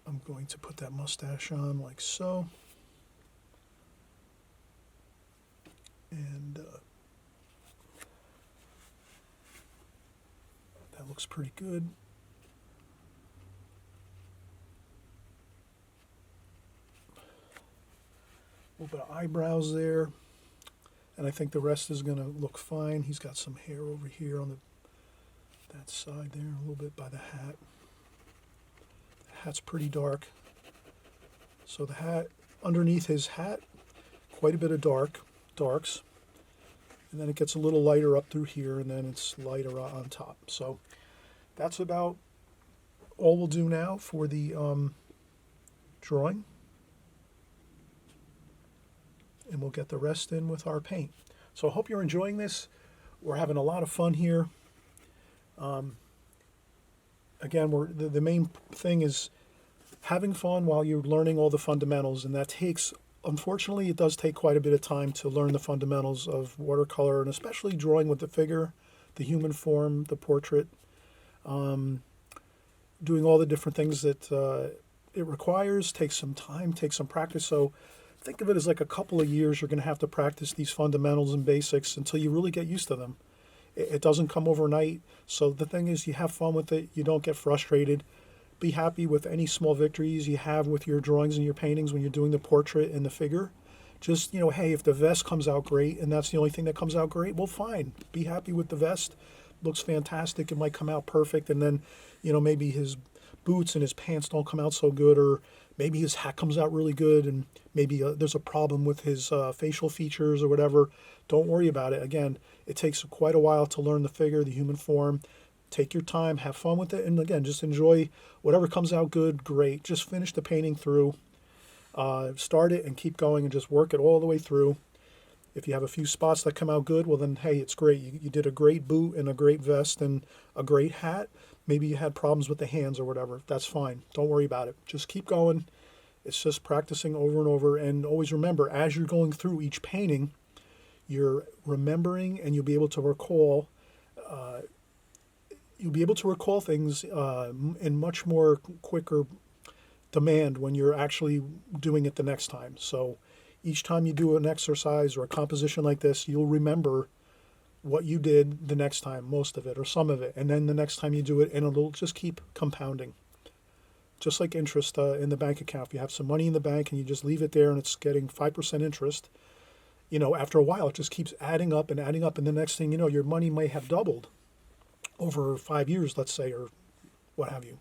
I'm going to put that mustache on like so. And that looks pretty good. A little bit of eyebrows there, and I think the rest is going to look fine. He's got some hair over here on that side there, a little bit by the hat. The hat's pretty dark. So the hat, underneath his hat, quite a bit of darks, and then it gets a little lighter up through here, and then it's lighter on top. So that's about all we'll do now for the drawing. And we'll get the rest in with our paint. So I hope you're enjoying this. We're having a lot of fun here. Again, the main thing is having fun while you're learning all the fundamentals, and that takes, unfortunately, it does take quite a bit of time to learn the fundamentals of watercolor, and especially drawing with the figure, the human form, the portrait, doing all the different things that it requires, takes some time, takes some practice. So think of it as like a couple of years you're going to have to practice these fundamentals and basics until you really get used to them. It doesn't come overnight. So the thing is, you have fun with it. You don't get frustrated. Be happy with any small victories you have with your drawings and your paintings when you're doing the portrait and the figure. Just, hey, if the vest comes out great and that's the only thing that comes out great, well, fine. Be happy with the vest. looks fantastic. It might come out perfect, and then, maybe his boots and his pants don't come out so good, or maybe his hat comes out really good, and maybe there's a problem with his facial features or whatever. Don't worry about it. Again, it takes quite a while to learn the figure, the human form. Take your time, have fun with it, and again, just enjoy whatever comes out good. Great. Just finish the painting through. Start it and keep going and just work it all the way through. If you have a few spots that come out good, well then, hey, it's great. You did a great boot and a great vest and a great hat. Maybe you had problems with the hands or whatever. That's fine. Don't worry about it. Just keep going. It's just practicing over and over. And always remember, as you're going through each painting, you're remembering, and you'll be able to recall. You'll be able to recall things in much more quicker demand when you're actually doing it the next time. So each time you do an exercise or a composition like this, you'll remember what you did the next time, most of it or some of it, and then the next time you do it, and it'll just keep compounding. Just like interest in the bank account. If you have some money in the bank and you just leave it there and it's getting 5% interest, after a while it just keeps adding up, and the next thing you know, your money may have doubled over 5 years, let's say, or what have you.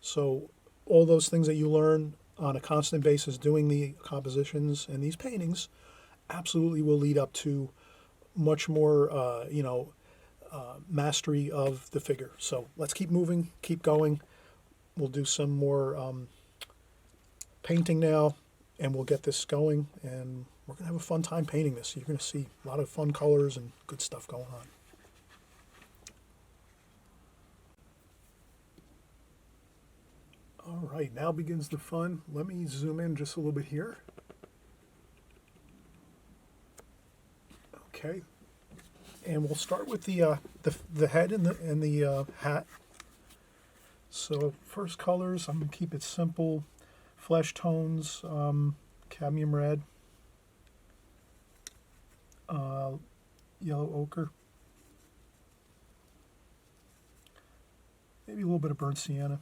So all those things that you learn on a constant basis doing the compositions and these paintings absolutely will lead up to much more, mastery of the figure. So let's keep moving, keep going. We'll do some more painting now, and we'll get this going, and we're going to have a fun time painting this. You're going to see a lot of fun colors and good stuff going on. All right, now begins the fun. Let me zoom in just a little bit here. Okay, and we'll start with the head and the hat. So first colors, I'm gonna keep it simple, flesh tones, cadmium red, yellow ochre, maybe a little bit of burnt sienna.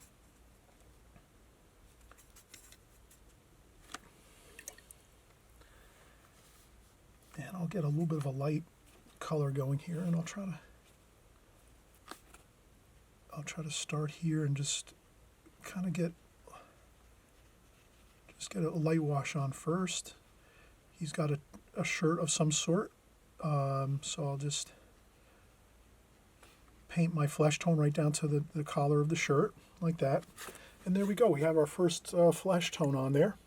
And I'll get a little bit of a light color going here, and I'll try to start here and just kind of get a light wash on first. He's got a shirt of some sort, so I'll just paint my flesh tone right down to the collar of the shirt, like that. And there we go. We have our first flesh tone on there.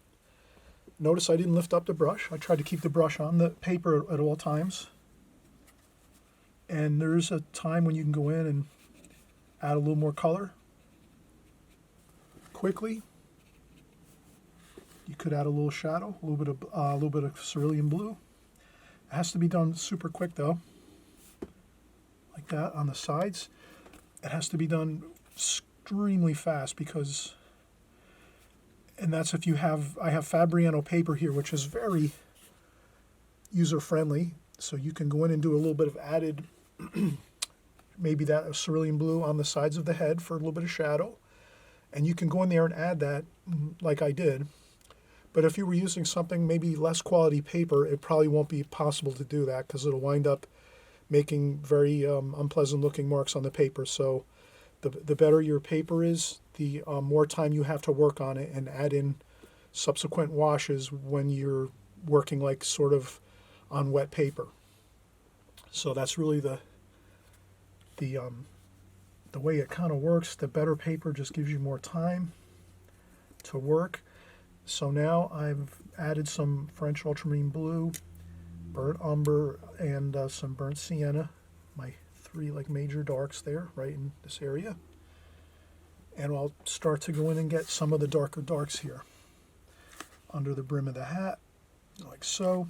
Notice I didn't lift up the brush. I tried to keep the brush on the paper at all times. And there's a time when you can go in and add a little more color quickly. You could add a little shadow, a little bit of cerulean blue. It has to be done super quick though, like that on the sides. It has to be done extremely fast because. And that's if I have Fabriano paper here, which is very user-friendly. So you can go in and do a little bit of added, maybe that cerulean blue on the sides of the head for a little bit of shadow. And you can go in there and add that like I did. But if you were using something maybe less quality paper, it probably won't be possible to do that because it'll wind up making very unpleasant looking marks on the paper. So the better your paper is, the more time you have to work on it and add in subsequent washes when you're working like sort of on wet paper. So that's really the way it kind of works. The better paper just gives you more time to work. So now I've added some French ultramarine blue, burnt umber, and some burnt sienna, my three like major darks there right in this area. And I'll start to go in and get some of the darker darks here under the brim of the hat, like so.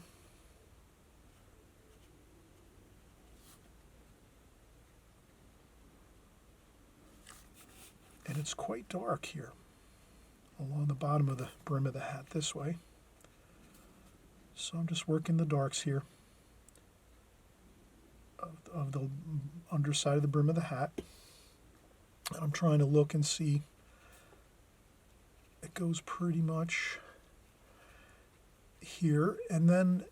And it's quite dark here along the bottom of the brim of the hat this way. So I'm just working the darks here of the underside of the brim of the hat. And I'm trying to look and see. It goes pretty much here, and then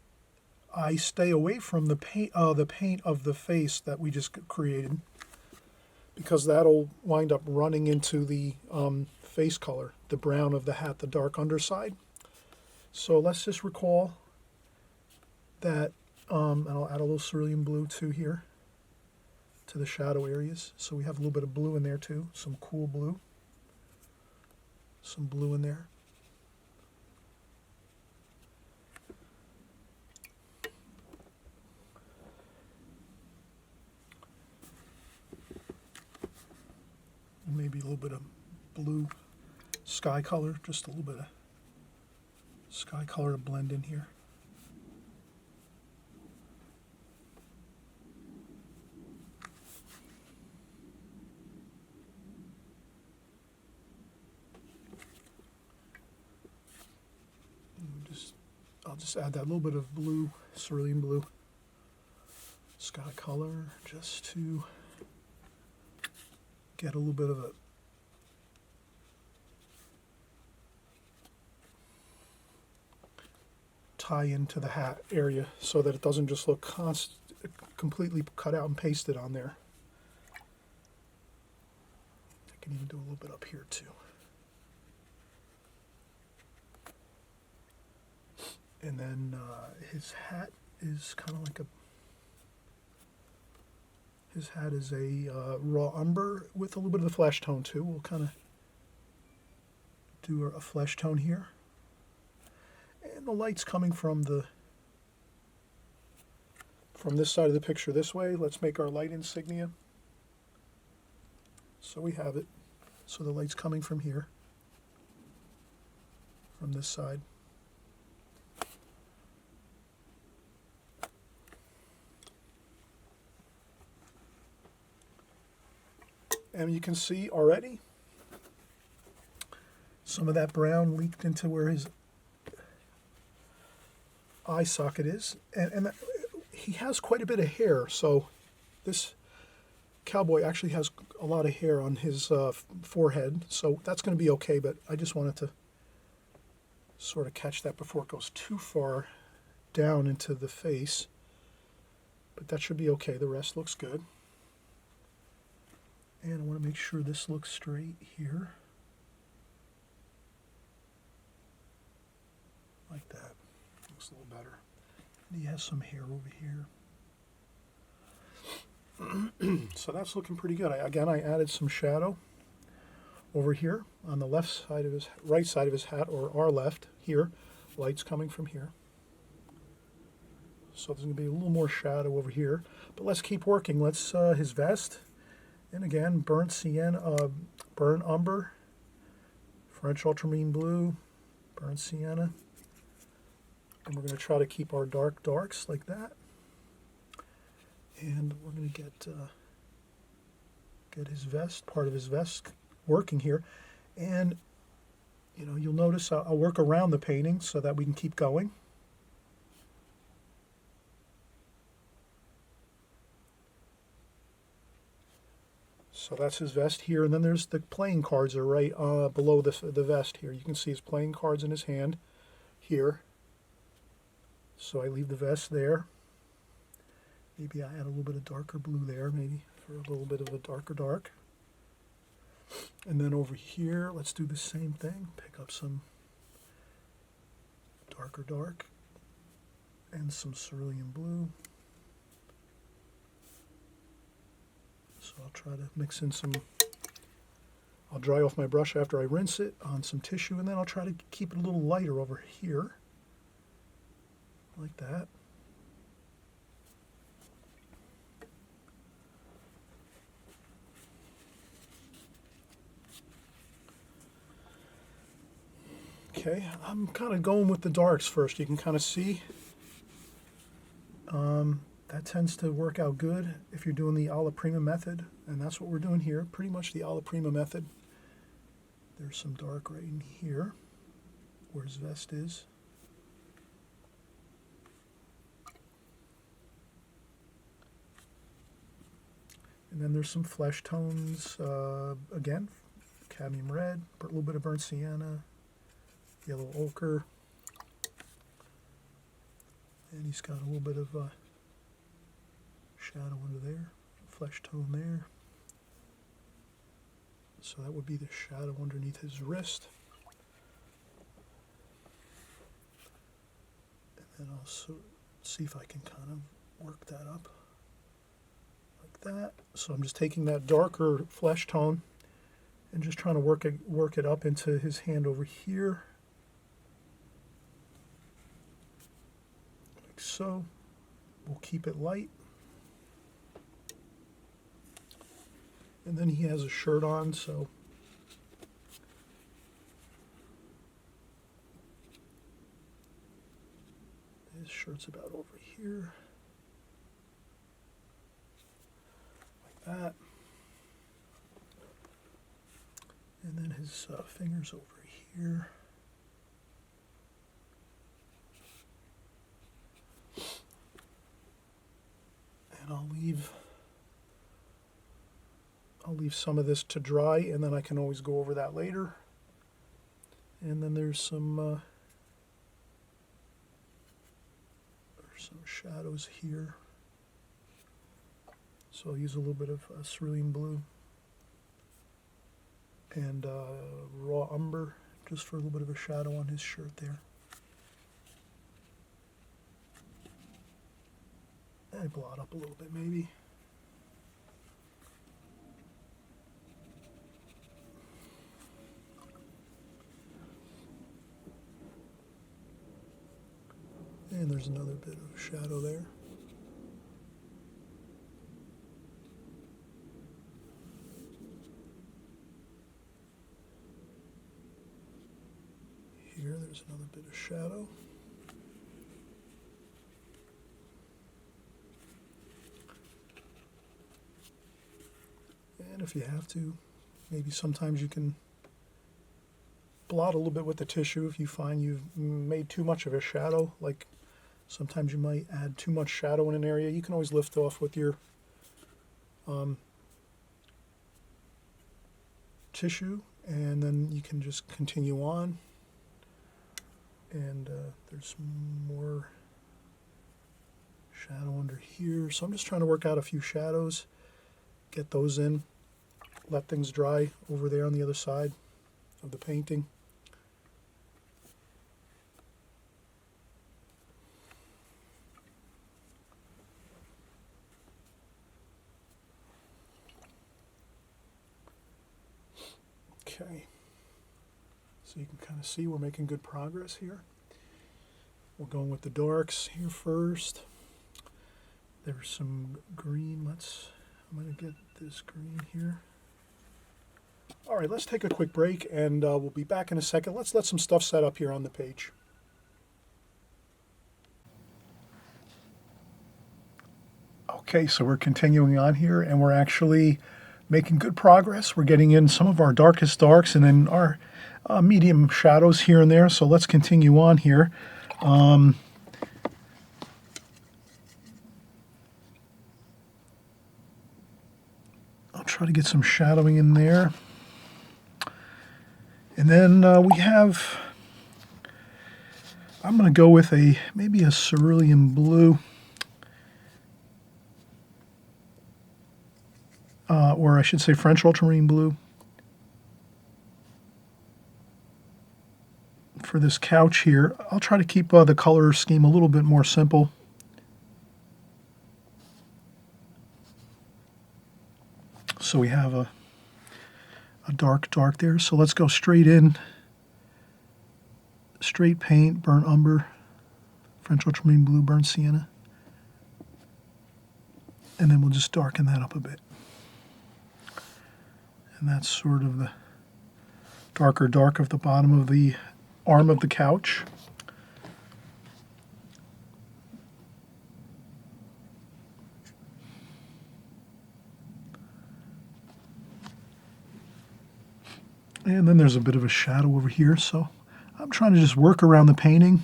I stay away from the paint of the face that we just created, because that'll wind up running into the face color, the brown of the hat, the dark underside. So let's just recall that, and I'll add a little cerulean blue too here to the shadow areas. So we have a little bit of blue in there too, some cool blue, some blue in there. Maybe a little bit of blue sky color, just a little bit of sky color to blend in here. I'll just add that little bit of blue, cerulean blue sky color, just to get a little bit of a tie into the hat area, so that it doesn't just look completely cut out and pasted on there. I can even do a little bit up here too. And then his hat is kind of like his hat is a raw umber with a little bit of the flesh tone too. We'll kind of do a flesh tone here. And the light's coming from this side of the picture this way. Let's make our light insignia. So we have it. So the light's coming from here, from this side. And you can see already some of that brown leaked into where his eye socket is. And he has quite a bit of hair, so this cowboy actually has a lot of hair on his forehead, so that's going to be okay, but I just wanted to sort of catch that before it goes too far down into the face. But that should be okay. The rest looks good. And I want to make sure this looks straight here. Like that. Looks a little better. And he has some hair over here. So that's looking pretty good. Again, I added some shadow over here on the left side of his, right side of his hat, or our left here. Light's coming from here. So there's going to be a little more shadow over here. But let's keep working. Let's, his vest. And again, burnt sienna, burnt umber, French ultramarine blue, burnt sienna. And we're going to try to keep our dark darks like that. And we're going to get his vest, part of his vest, working here. And you know, you'll notice I'll work around the painting so that we can keep going. So that's his vest here, and then there's the playing cards are right below the vest here. You can see his playing cards in his hand here. So I leave the vest there. Maybe I add a little bit of darker blue there, maybe for a little bit of a darker dark. And then over here, let's do the same thing. Pick up some darker dark and some cerulean blue. So I'll try to mix in some, I'll dry off my brush after I rinse it on some tissue, and then I'll try to keep it a little lighter over here, like that. Okay, I'm kind of going with the darks first. You can kind of see that tends to work out good if you're doing the alla prima method, and that's what we're doing here, pretty much the alla prima method. There's some dark right in here where his vest is. And then there's some flesh tones, again, cadmium red, a little bit of burnt sienna, yellow ochre, And he's got a little bit of shadow under there, flesh tone there. So that would be the shadow underneath his wrist. And then I'll see if I can kind of work that up like that. So I'm just taking that darker flesh tone and just trying to work it up into his hand over here. Like so. We'll keep it light. And then he has a shirt on, so his shirt's about over here, like that. And then his fingers over here. And I'll leave some of this to dry, and then I can always go over that later. And then there's some shadows here. So I'll use a little bit of cerulean blue and raw umber just for a little bit of a shadow on his shirt there. I blot up a little bit maybe. And there's another bit of shadow there. Here, there's another bit of shadow. And if you have to, maybe sometimes you can blot a little bit with the tissue if you find you've made too much of a shadow. Like sometimes you might add too much shadow in an area. You can always lift off with your tissue, and then you can just continue on. And there's more shadow under here. So I'm just trying to work out a few shadows, get those in, let things dry over there on the other side of the painting. Okay, so you can kind of see we're making good progress here. We're going with the darks here first. There's some green. I'm going to get this green here. All right, let's take a quick break, and we'll be back in a second. Let's let some stuff set up here on the page. Okay, so we're continuing on here, and we're actually making good progress. We're getting in some of our darkest darks and then our medium shadows here and there. So let's continue on here. I'll try to get some shadowing in there. And then I'm going to go with maybe a cerulean blue. Or I should say French ultramarine blue for this couch here. I'll try to keep the color scheme a little bit more simple. So we have a dark there. So let's go straight in. Straight paint, burnt umber, French ultramarine blue, burnt sienna. And then we'll just darken that up a bit. And that's sort of the darker dark of the bottom of the arm of the couch. And then there's a bit of a shadow over here, so I'm trying to just work around the painting.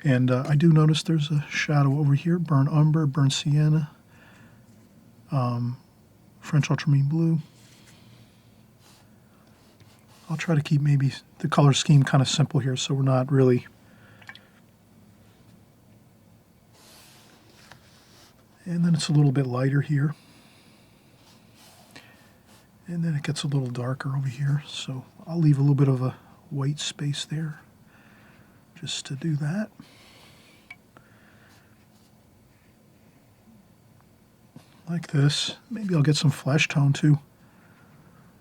And I do notice there's a shadow over here, burnt umber, burnt sienna, French ultramarine blue. I'll try to keep maybe the color scheme kind of simple here, so we're not really And then it's a little bit lighter here. And then it gets a little darker over here. So I'll leave a little bit of a white space there just to do that. Like this. Maybe I'll get some flesh tone too.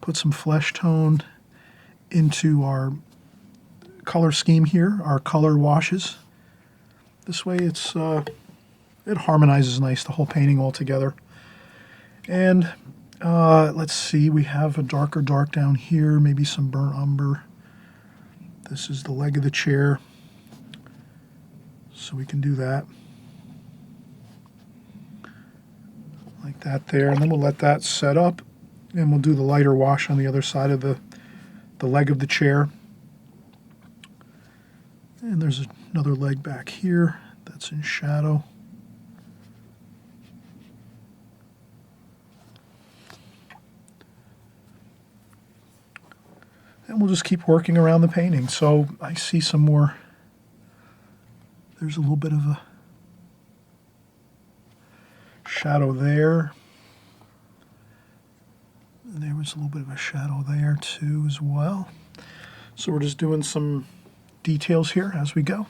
Put some flesh tone into our color scheme here, our color washes. This way it's it harmonizes nice, the whole painting all together. And let's see, we have a darker dark down here, maybe some burnt umber. This is the leg of the chair, so we can do that. Like that there, and then we'll let that set up, and we'll do the lighter wash on the other side of the leg of the chair. And there's another leg back here that's in shadow. And we'll just keep working around the painting. So I see some more, there's a little bit of a shadow there. And there was a little bit of a shadow there too as well. So we're just doing some details here as we go.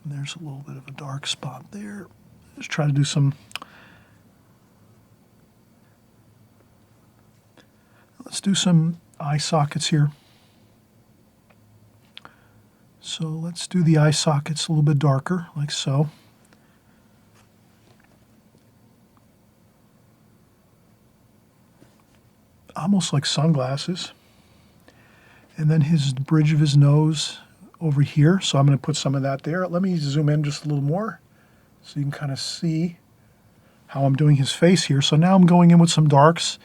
And there's a little bit of a dark spot there. Just try to do some, let's do some eye sockets here. So let's do the eye sockets a little bit darker, like so. Almost like sunglasses. And then his bridge of his nose over here. So I'm going to put some of that there. Let me zoom in just a little more so you can kind of see how I'm doing his face here. So now I'm going in with some darks.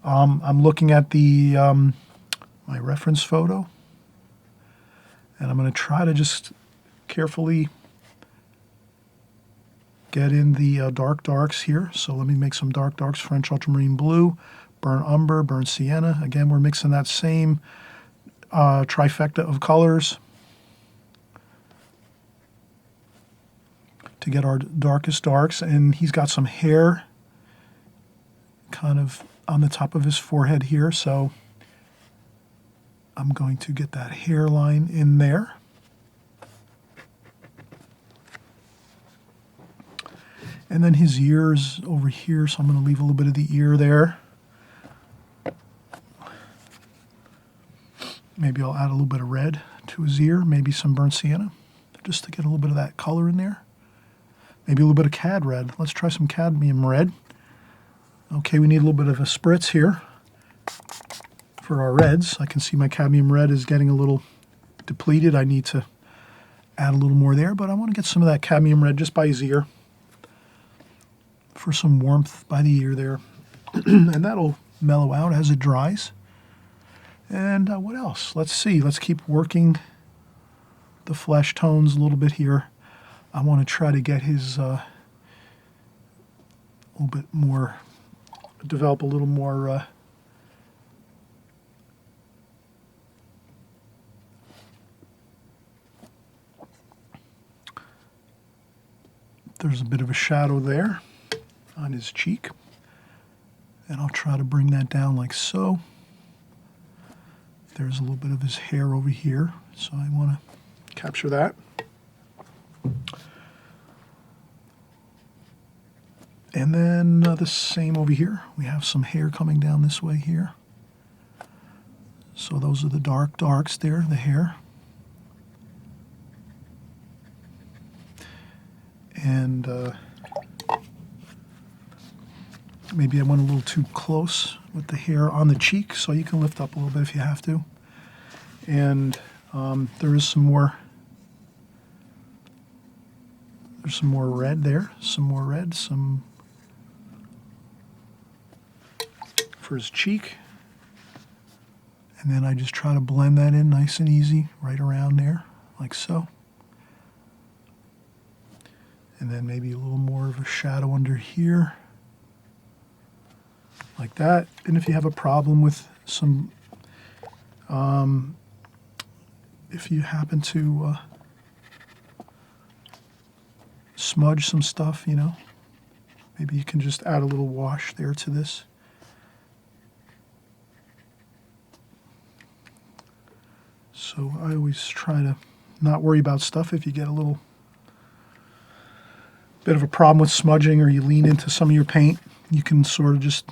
I'm looking at the my reference photo, and I'm going to try to just carefully get in the dark darks here. So let me make some dark darks: French ultramarine blue, burnt umber, burnt sienna. Again, we're mixing that same trifecta of colors to get our darkest darks. And he's got some hair kind of on the top of his forehead here, so I'm going to get that hairline in there. And then his ears over here, so I'm going to leave a little bit of the ear there. Maybe I'll add a little bit of red to his ear, maybe some burnt sienna, just to get a little bit of that color in there. Maybe a little bit of cad red. Let's try some cadmium red. Okay, we need a little bit of a spritz here for our reds. I can see my cadmium red is getting a little depleted. I need to add a little more there, but I want to get some of that cadmium red just by his ear for some warmth by the ear there. And that'll mellow out as it dries. And what else? Let's see. Let's keep working the flesh tones a little bit here. I want to try to get his a little bit more, develop a little more there's a bit of a shadow there on his cheek, and I'll try to bring that down like so. There's a little bit of his hair over here, so I want to capture that. And then the same over here. We have some hair coming down this way here. So those are the dark darks there, the hair. And maybe I went a little too close with the hair on the cheek, so you can lift up a little bit if you have to. And there is some more. There's some more red there. Some more red. Some for his cheek. And then I just try to blend that in nice and easy right around there, like so. And then maybe a little more of a shadow under here, like that. And if you have a problem with some, if you happen to smudge some stuff, you know, Maybe you can just add a little wash there to this. So I always try to not worry about stuff. If you get a little bit of a problem with smudging or you lean into some of your paint, you can sort of just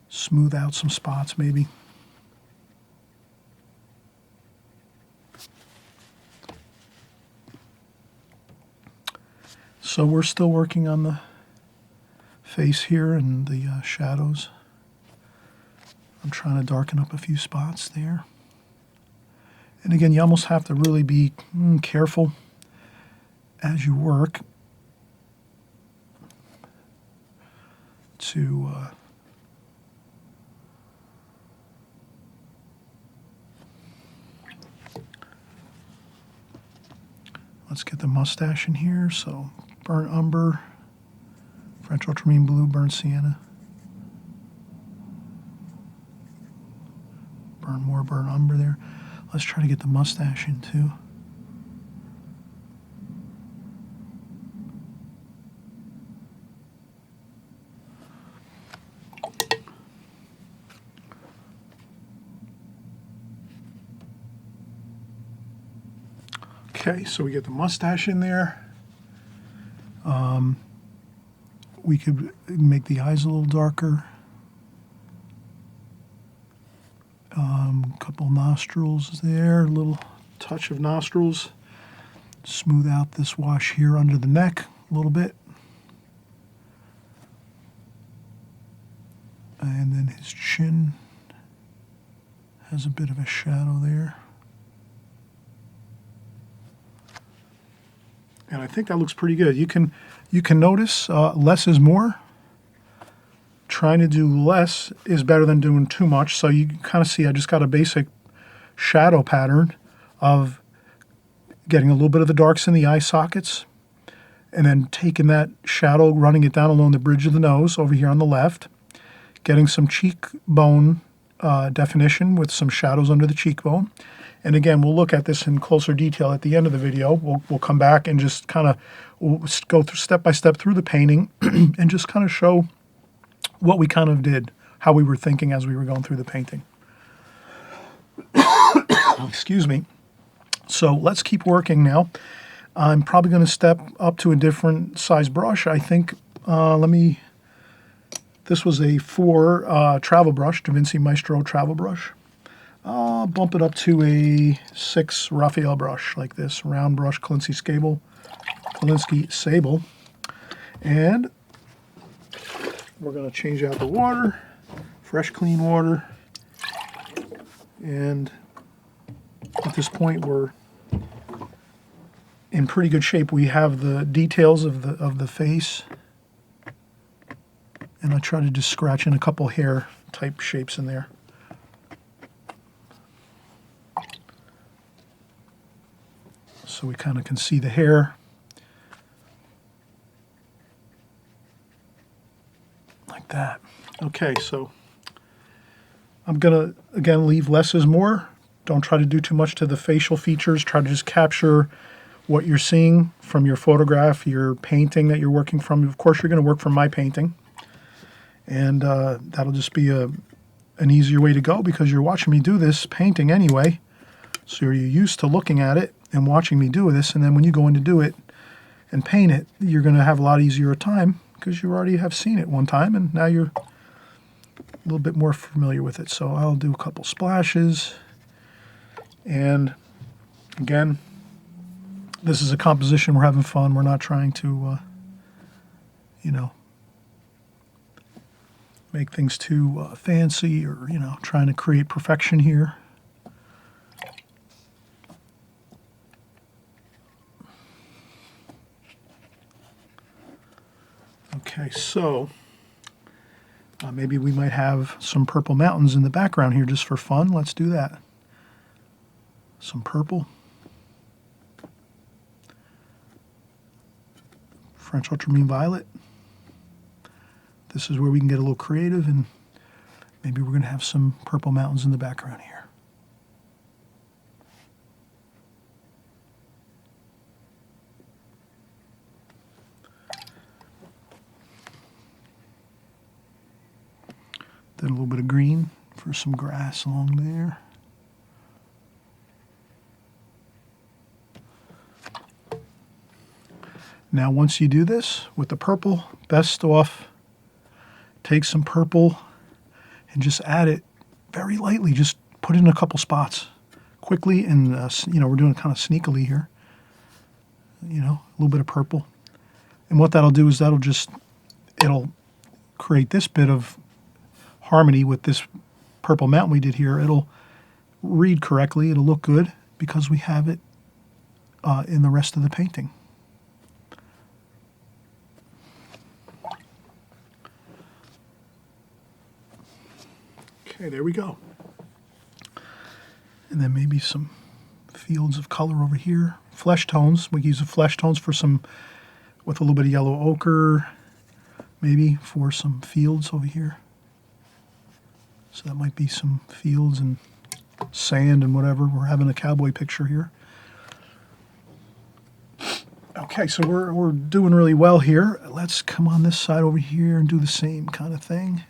smooth out some spots maybe. So we're still working on the face here and the shadows. I'm trying to darken up a few spots there. And again, you almost have to really be careful as you work to let's get the mustache in here. So burnt umber, French ultramarine blue, burnt sienna, more burnt umber there. Let's try to get the mustache in too. Okay, so we get the mustache in there. We could make the eyes a little darker. Couple nostrils there, a little touch of nostrils. Smooth out this wash here under the neck a little bit. And then his chin has a bit of a shadow there. And I think that looks pretty good. You can notice less is more. Trying to do less is better than doing too much. So you kind of see I just got a basic shadow pattern of getting a little bit of the darks in the eye sockets and then taking that shadow, running it down along the bridge of the nose over here on the left, getting some cheekbone definition with some shadows under the cheekbone. And again, we'll look at this in closer detail at the end of the video. We'll come back and just kind of go through step by step through the painting and just kind of show what we kind of did, how we were thinking as we were going through the painting. Excuse me. So let's keep working now. I'm probably going to step up to a different size brush. I think, this was a 4 travel brush, Da Vinci Maestro travel brush. I'll bump it up to a 6 Raphael brush like this, round brush, Kolinsky Sable. And we're going to change out the water, fresh, clean water. And at this point, we're in pretty good shape. We have the details of the face. And I try to just scratch in a couple hair type shapes in there. So we kind of can see the hair. Like that. Okay, so I'm going to, again, leave less is more. Don't try to do too much to the facial features. Try to just capture what you're seeing from your photograph, your painting that you're working from. Of course, you're going to work from my painting. And that'll just be an easier way to go because you're watching me do this painting anyway. So you're used to looking at it and watching me do this. And then when you go in to do it and paint it, you're going to have a lot easier time because you already have seen it one time and now you're a little bit more familiar with it. So I'll do a couple splashes. And again, this is a composition. We're having fun. We're not trying to, make things too fancy or, trying to create perfection here. Okay, so maybe we might have some purple mountains in the background here just for fun. Let's do that. Some purple. French ultramarine violet. This is where we can get a little creative and maybe we're going to have some purple mountains in the background here. Then a little bit of green for some grass along there. Now once you do this with the purple, best off take some purple and just add it very lightly. Just put it in a couple spots quickly, and we're doing it kind of sneakily here. A little bit of purple. And what that'll do is it'll create this bit of harmony with this purple mountain we did here. It'll read correctly. It'll look good because we have it in the rest of the painting. Okay, there we go. And then maybe some fields of color over here. Flesh tones. We use the flesh tones for some, with a little bit of yellow ochre, maybe for some fields over here. So that might be some fields and sand and whatever. We're having a cowboy picture here. Okay, so we're doing really well here. Let's come on this side over here and do the same kind of thing.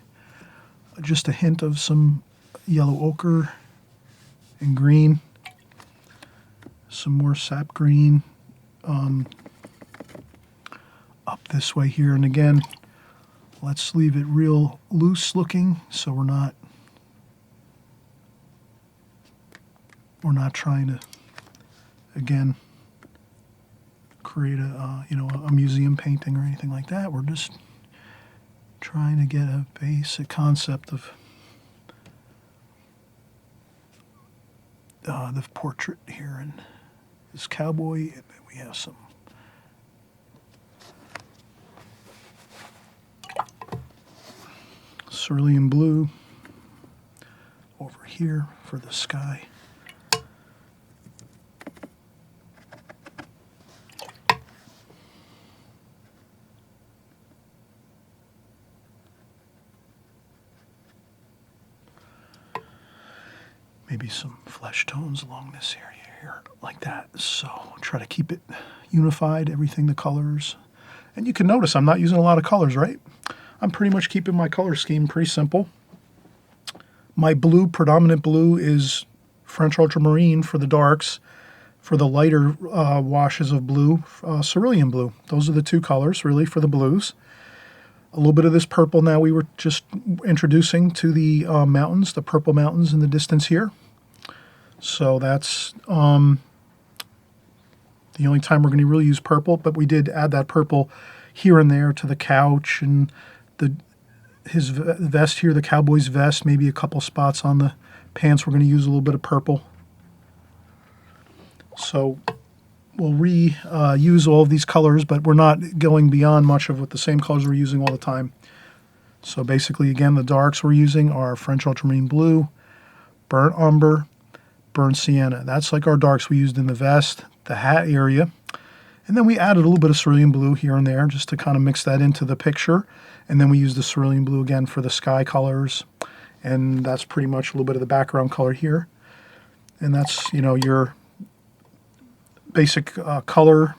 Just a hint of some yellow ochre and green. Some more sap green up this way here. And again, let's leave it real loose looking so we're not trying to, again, create a museum painting or anything like that. We're just trying to get a basic concept of the portrait here, and this cowboy, and then we have some cerulean blue over here for the sky. Maybe some flesh tones along this area here, like that. So try to keep it unified, everything, the colors. And you can notice I'm not using a lot of colors, right? I'm pretty much keeping my color scheme pretty simple. My blue, predominant blue, is French ultramarine for the darks. For the lighter washes of blue, cerulean blue. Those are the two colors, really, for the blues. A little bit of this purple now we were just introducing to the mountains, the purple mountains in the distance here. So that's the only time we're going to really use purple, but we did add that purple here and there to the couch and his vest here, the cowboy's vest, maybe a couple spots on the pants. We're going to use a little bit of purple. So we'll reuse all of these colors, but we're not going beyond much of what the same colors we're using all the time. So basically, again, the darks we're using are French ultramarine blue, burnt umber, burnt sienna. That's like our darks we used in the vest, the hat area. And then we added a little bit of cerulean blue here and there just to kind of mix that into the picture. And then we used the cerulean blue again for the sky colors. And that's pretty much a little bit of the background color here. And that's, your basic color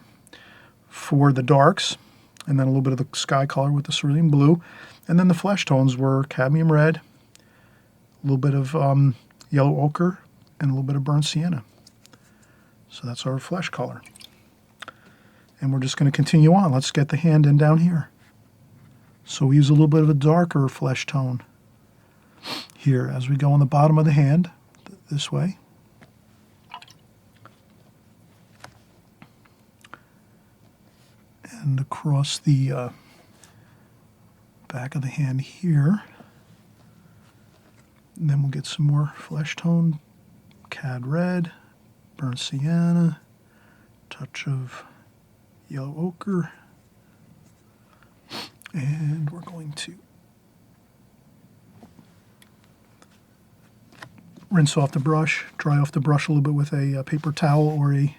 for the darks, and then a little bit of the sky color with the cerulean blue. And then the flesh tones were cadmium red, a little bit of yellow ochre, and a little bit of burnt sienna. So that's our flesh color. And we're just going to continue on. Let's get the hand in down here. So we use a little bit of a darker flesh tone here as we go on the bottom of the hand this way. And across the back of the hand here. And then we'll get some more flesh tone, cad red, burnt sienna, touch of yellow ochre. And we're going to rinse off the brush, dry off the brush a little bit with a paper towel or a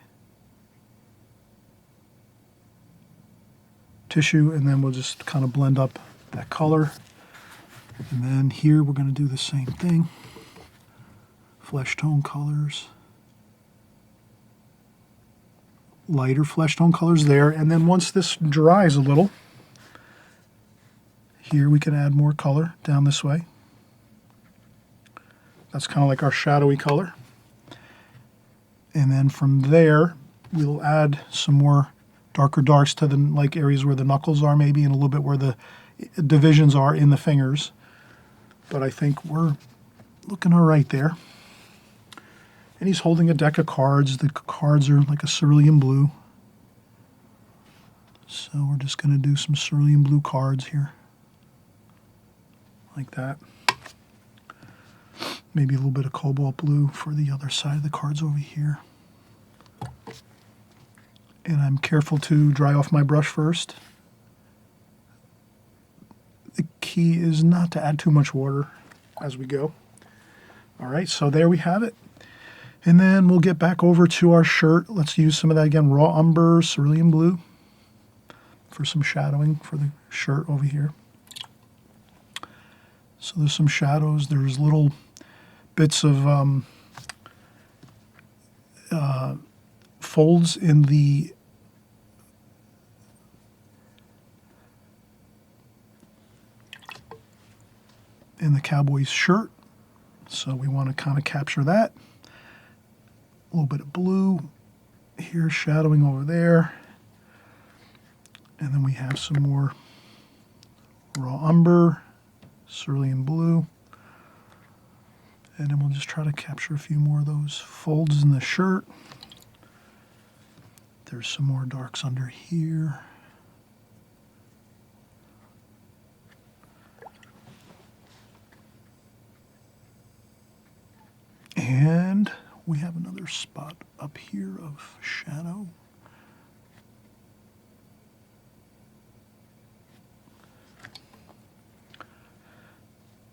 tissue, and then we'll just kind of blend up that color. And then here we're going to do the same thing. Flesh tone colors. Lighter flesh tone colors there. And then once this dries a little, here we can add more color down this way. That's kind of like our shadowy color. And then from there, we'll add some more darker darks to the like areas where the knuckles are maybe, and a little bit where the divisions are in the fingers. But I think we're looking all right there. And he's holding a deck of cards. The cards are like a cerulean blue. So we're just going to do some cerulean blue cards here. Like that. Maybe a little bit of cobalt blue for the other side of the cards over here. And I'm careful to dry off my brush first. The key is not to add too much water as we go. All right, so there we have it. And then we'll get back over to our shirt. Let's use some of that again, raw umber, cerulean blue for some shadowing for the shirt over here. So there's some shadows. There's little bits of folds in the Cowboy's shirt. So we want to kind of capture that. A little bit of blue here shadowing over there. And then we have some more raw umber, cerulean blue. And then we'll just try to capture a few more of those folds in the shirt. There's some more darks under here. And we have another spot up here of shadow.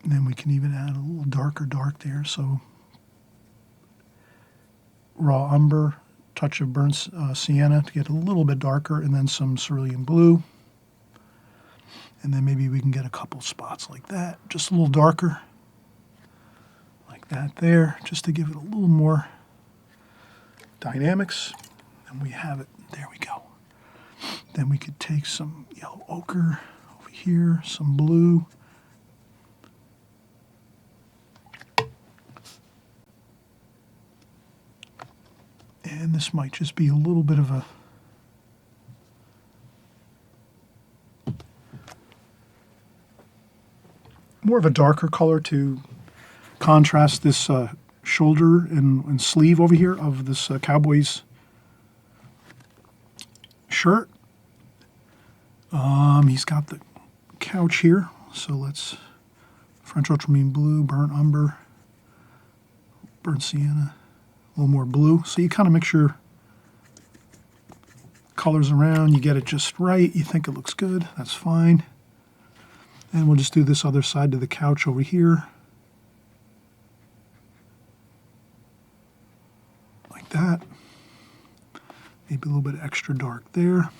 And then we can even add a little darker dark there. So raw umber, touch of burnt sienna to get a little bit darker, and then some cerulean blue. And then maybe we can get a couple spots like that, just a little darker. Like that there, just to give it a little more dynamics. And we have it. There we go. Then we could take some yellow ochre over here, some blue. And this might just be a little bit of a more of a darker color to contrast this shoulder and sleeve over here of this Cowboy's shirt. He's got the couch here, so let's French ultramarine blue, burnt umber, burnt sienna, a little more blue. So you kind of mix your colors around, you get it just right, you think it looks good, that's fine. And we'll just do this other side to the couch over here. Like that. Maybe a little bit extra dark there.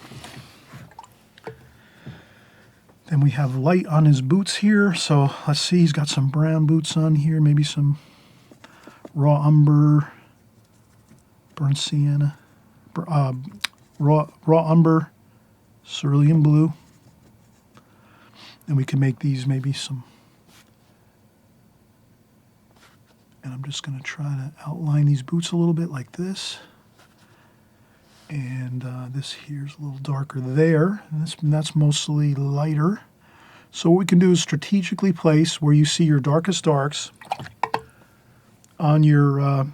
Then we have light on his boots here. So let's see, he's got some brown boots on here, maybe some raw umber, burnt sienna, raw umber, cerulean blue. And we can make these maybe some, and I'm just going to try to outline these boots a little bit like this. And this here's a little darker there, and that's mostly lighter. So what we can do is strategically place where you see your darkest darks on your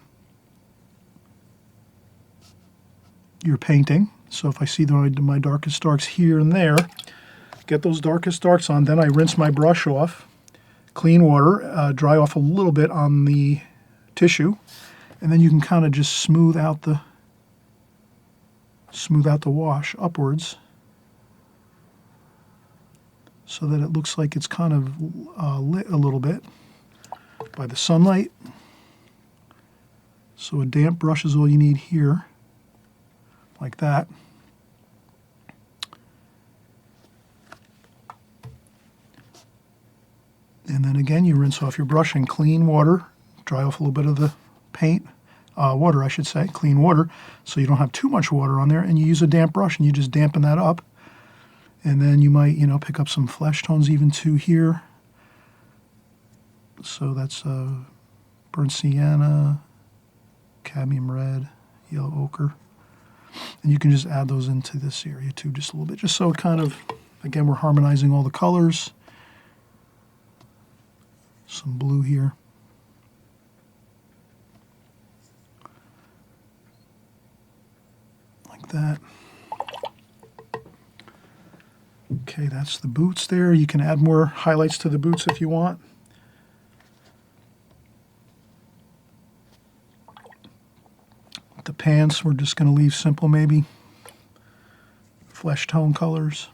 painting. So if I see my darkest darks here and there, get those darkest darks on, then I rinse my brush off, clean water, dry off a little bit on the tissue, and then you can kind of just smooth out the wash upwards so that it looks like it's kind of lit a little bit by the sunlight. So a damp brush is all you need here, like that. And then again, you rinse off your brush in clean water, dry off a little bit of the paint, water I should say, clean water, so you don't have too much water on there, and you use a damp brush and you just dampen that up. And then you might, pick up some flesh tones even too here. So that's burnt sienna, cadmium red, yellow ochre. And you can just add those into this area too, just a little bit, just so it kind of, again, we're harmonizing all the colors. Some blue here. Like that. Okay, that's the boots there. You can add more highlights to the boots if you want. The pants, we're just going to leave simple maybe. Flesh tone colors.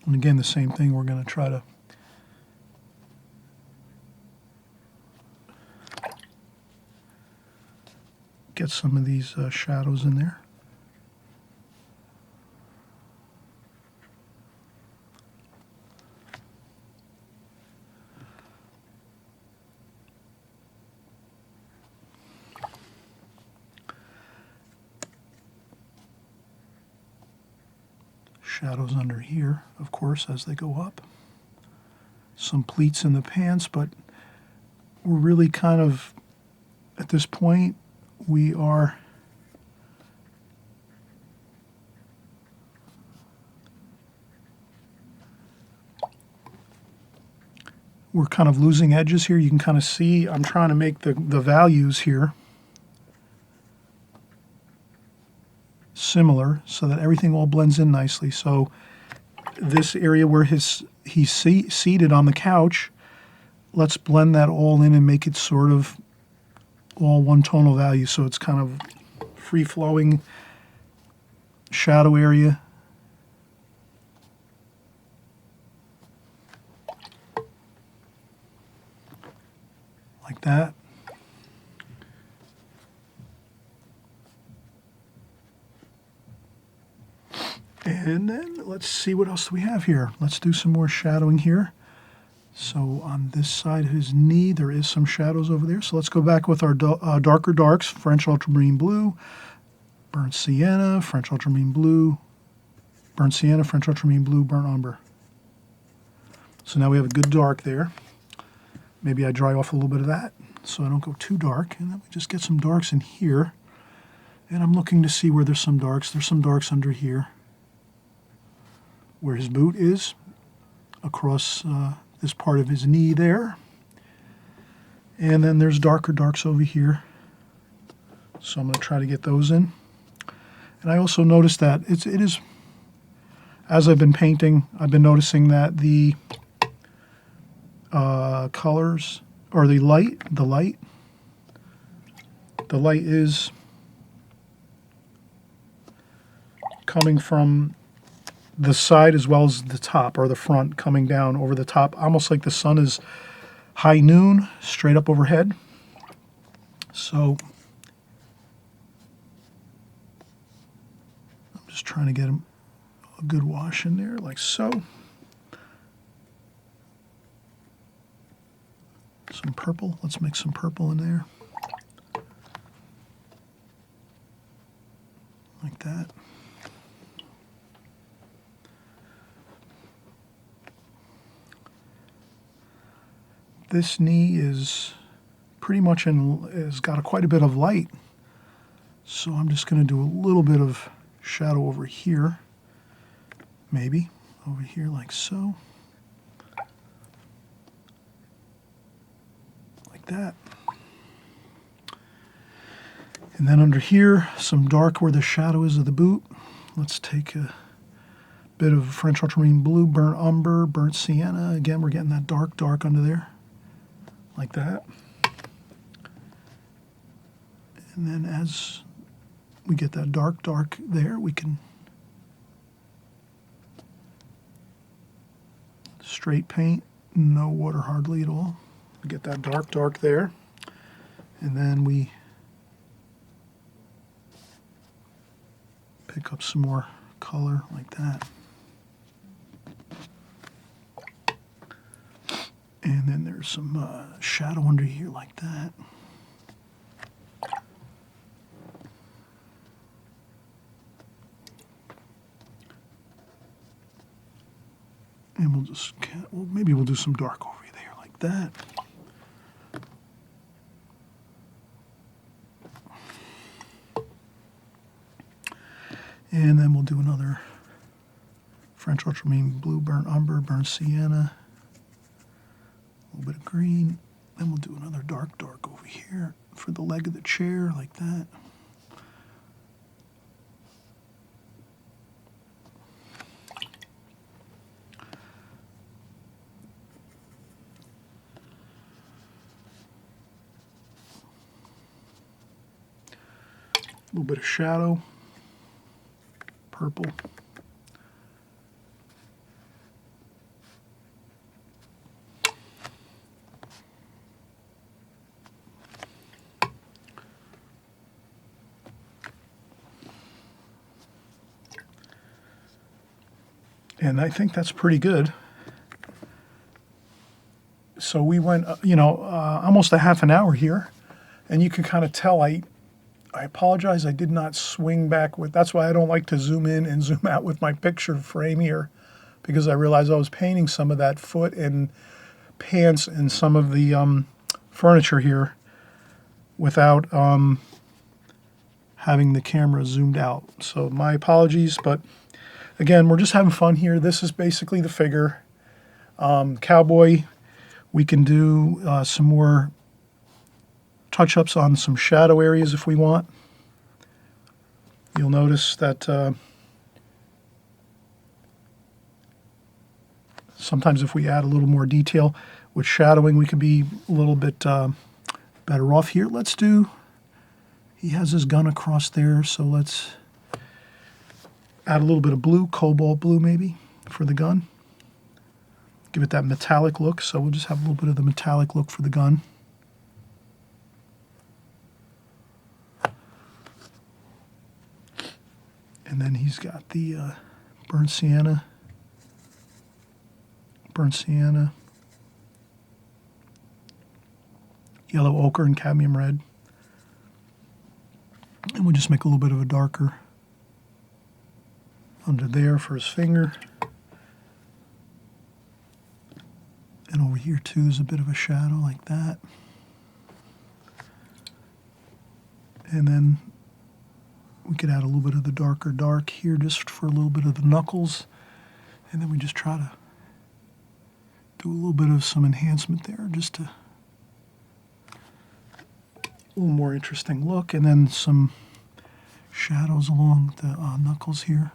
And again, the same thing, we're going to try to get some of these shadows in there. Shadows under here, of course, as they go up. Some pleats in the pants, but we're really kind of, at this point, we're kind of losing edges here. You can kind of see I'm trying to make the values here similar so that everything all blends in nicely. So this area where he's seated on the couch, let's blend that all in and make it sort of all one tonal value, so it's kind of free-flowing shadow area. Like that. And then let's see what else we have here. Let's do some more shadowing here. So on this side of his knee, there is some shadows over there. So let's go back with our darker darks, French ultramarine blue, burnt sienna, French ultramarine blue, burnt sienna, French ultramarine blue, burnt umber. So now we have a good dark there. Maybe I dry off a little bit of that so I don't go too dark. And then we just get some darks in here. And I'm looking to see where there's some darks. There's some darks under here, where his boot is, across this part of his knee there. And then there's darker darks over here. So I'm going to try to get those in. And I also noticed that it is, as I've been painting, I've been noticing that the colors, or the light is coming from the side as well as the top, or the front, coming down over the top, almost like the sun is high noon straight up overhead. So I'm just trying to get a good wash in there, like so. Some purple, let's mix some purple in there, like that. This knee is pretty much has got quite a bit of light. So I'm just going to do a little bit of shadow over here. Maybe over here like so. Like that. And then under here, some dark where the shadow is of the boot. Let's take a bit of French ultramarine blue, burnt umber, burnt sienna. Again, we're getting that dark under there. Like that. And then as we get that dark there, we can straight paint, no water hardly at all. We get that dark there. And then we pick up some more color like that. And then there's some shadow under here like that. And we'll just, well, maybe we'll do some dark over there like that. And then we'll do another French ultramarine blue, burnt umber, burnt sienna, a little bit of green. Then we'll do another dark over here for the leg of the chair like that. A little bit of shadow, purple. And I think that's pretty good. So we went, almost a half an hour here, and you can kind of tell I apologize, I did not swing back with, that's why I don't like to zoom in and zoom out with my picture frame here, because I realized I was painting some of that foot and pants and some of the furniture here without having the camera zoomed out. So my apologies, but again, we're just having fun here. This is basically the figure. Cowboy, we can do some more touch-ups on some shadow areas if we want. You'll notice that sometimes if we add a little more detail with shadowing, we can be a little bit better off here. Let's do, he has his gun across there, so let's add a little bit of blue, cobalt blue maybe, for the gun. Give it that metallic look, so we'll just have a little bit of the metallic look for the gun. And then he's got the burnt sienna, yellow ochre, and cadmium red. And we'll just make a little bit of a darker under there for his finger. And over here too is a bit of a shadow like that. And then we could add a little bit of the darker dark here just for a little bit of the knuckles. And then we just try to do a little bit of some enhancement there just to a little more interesting look. And then some shadows along the knuckles here.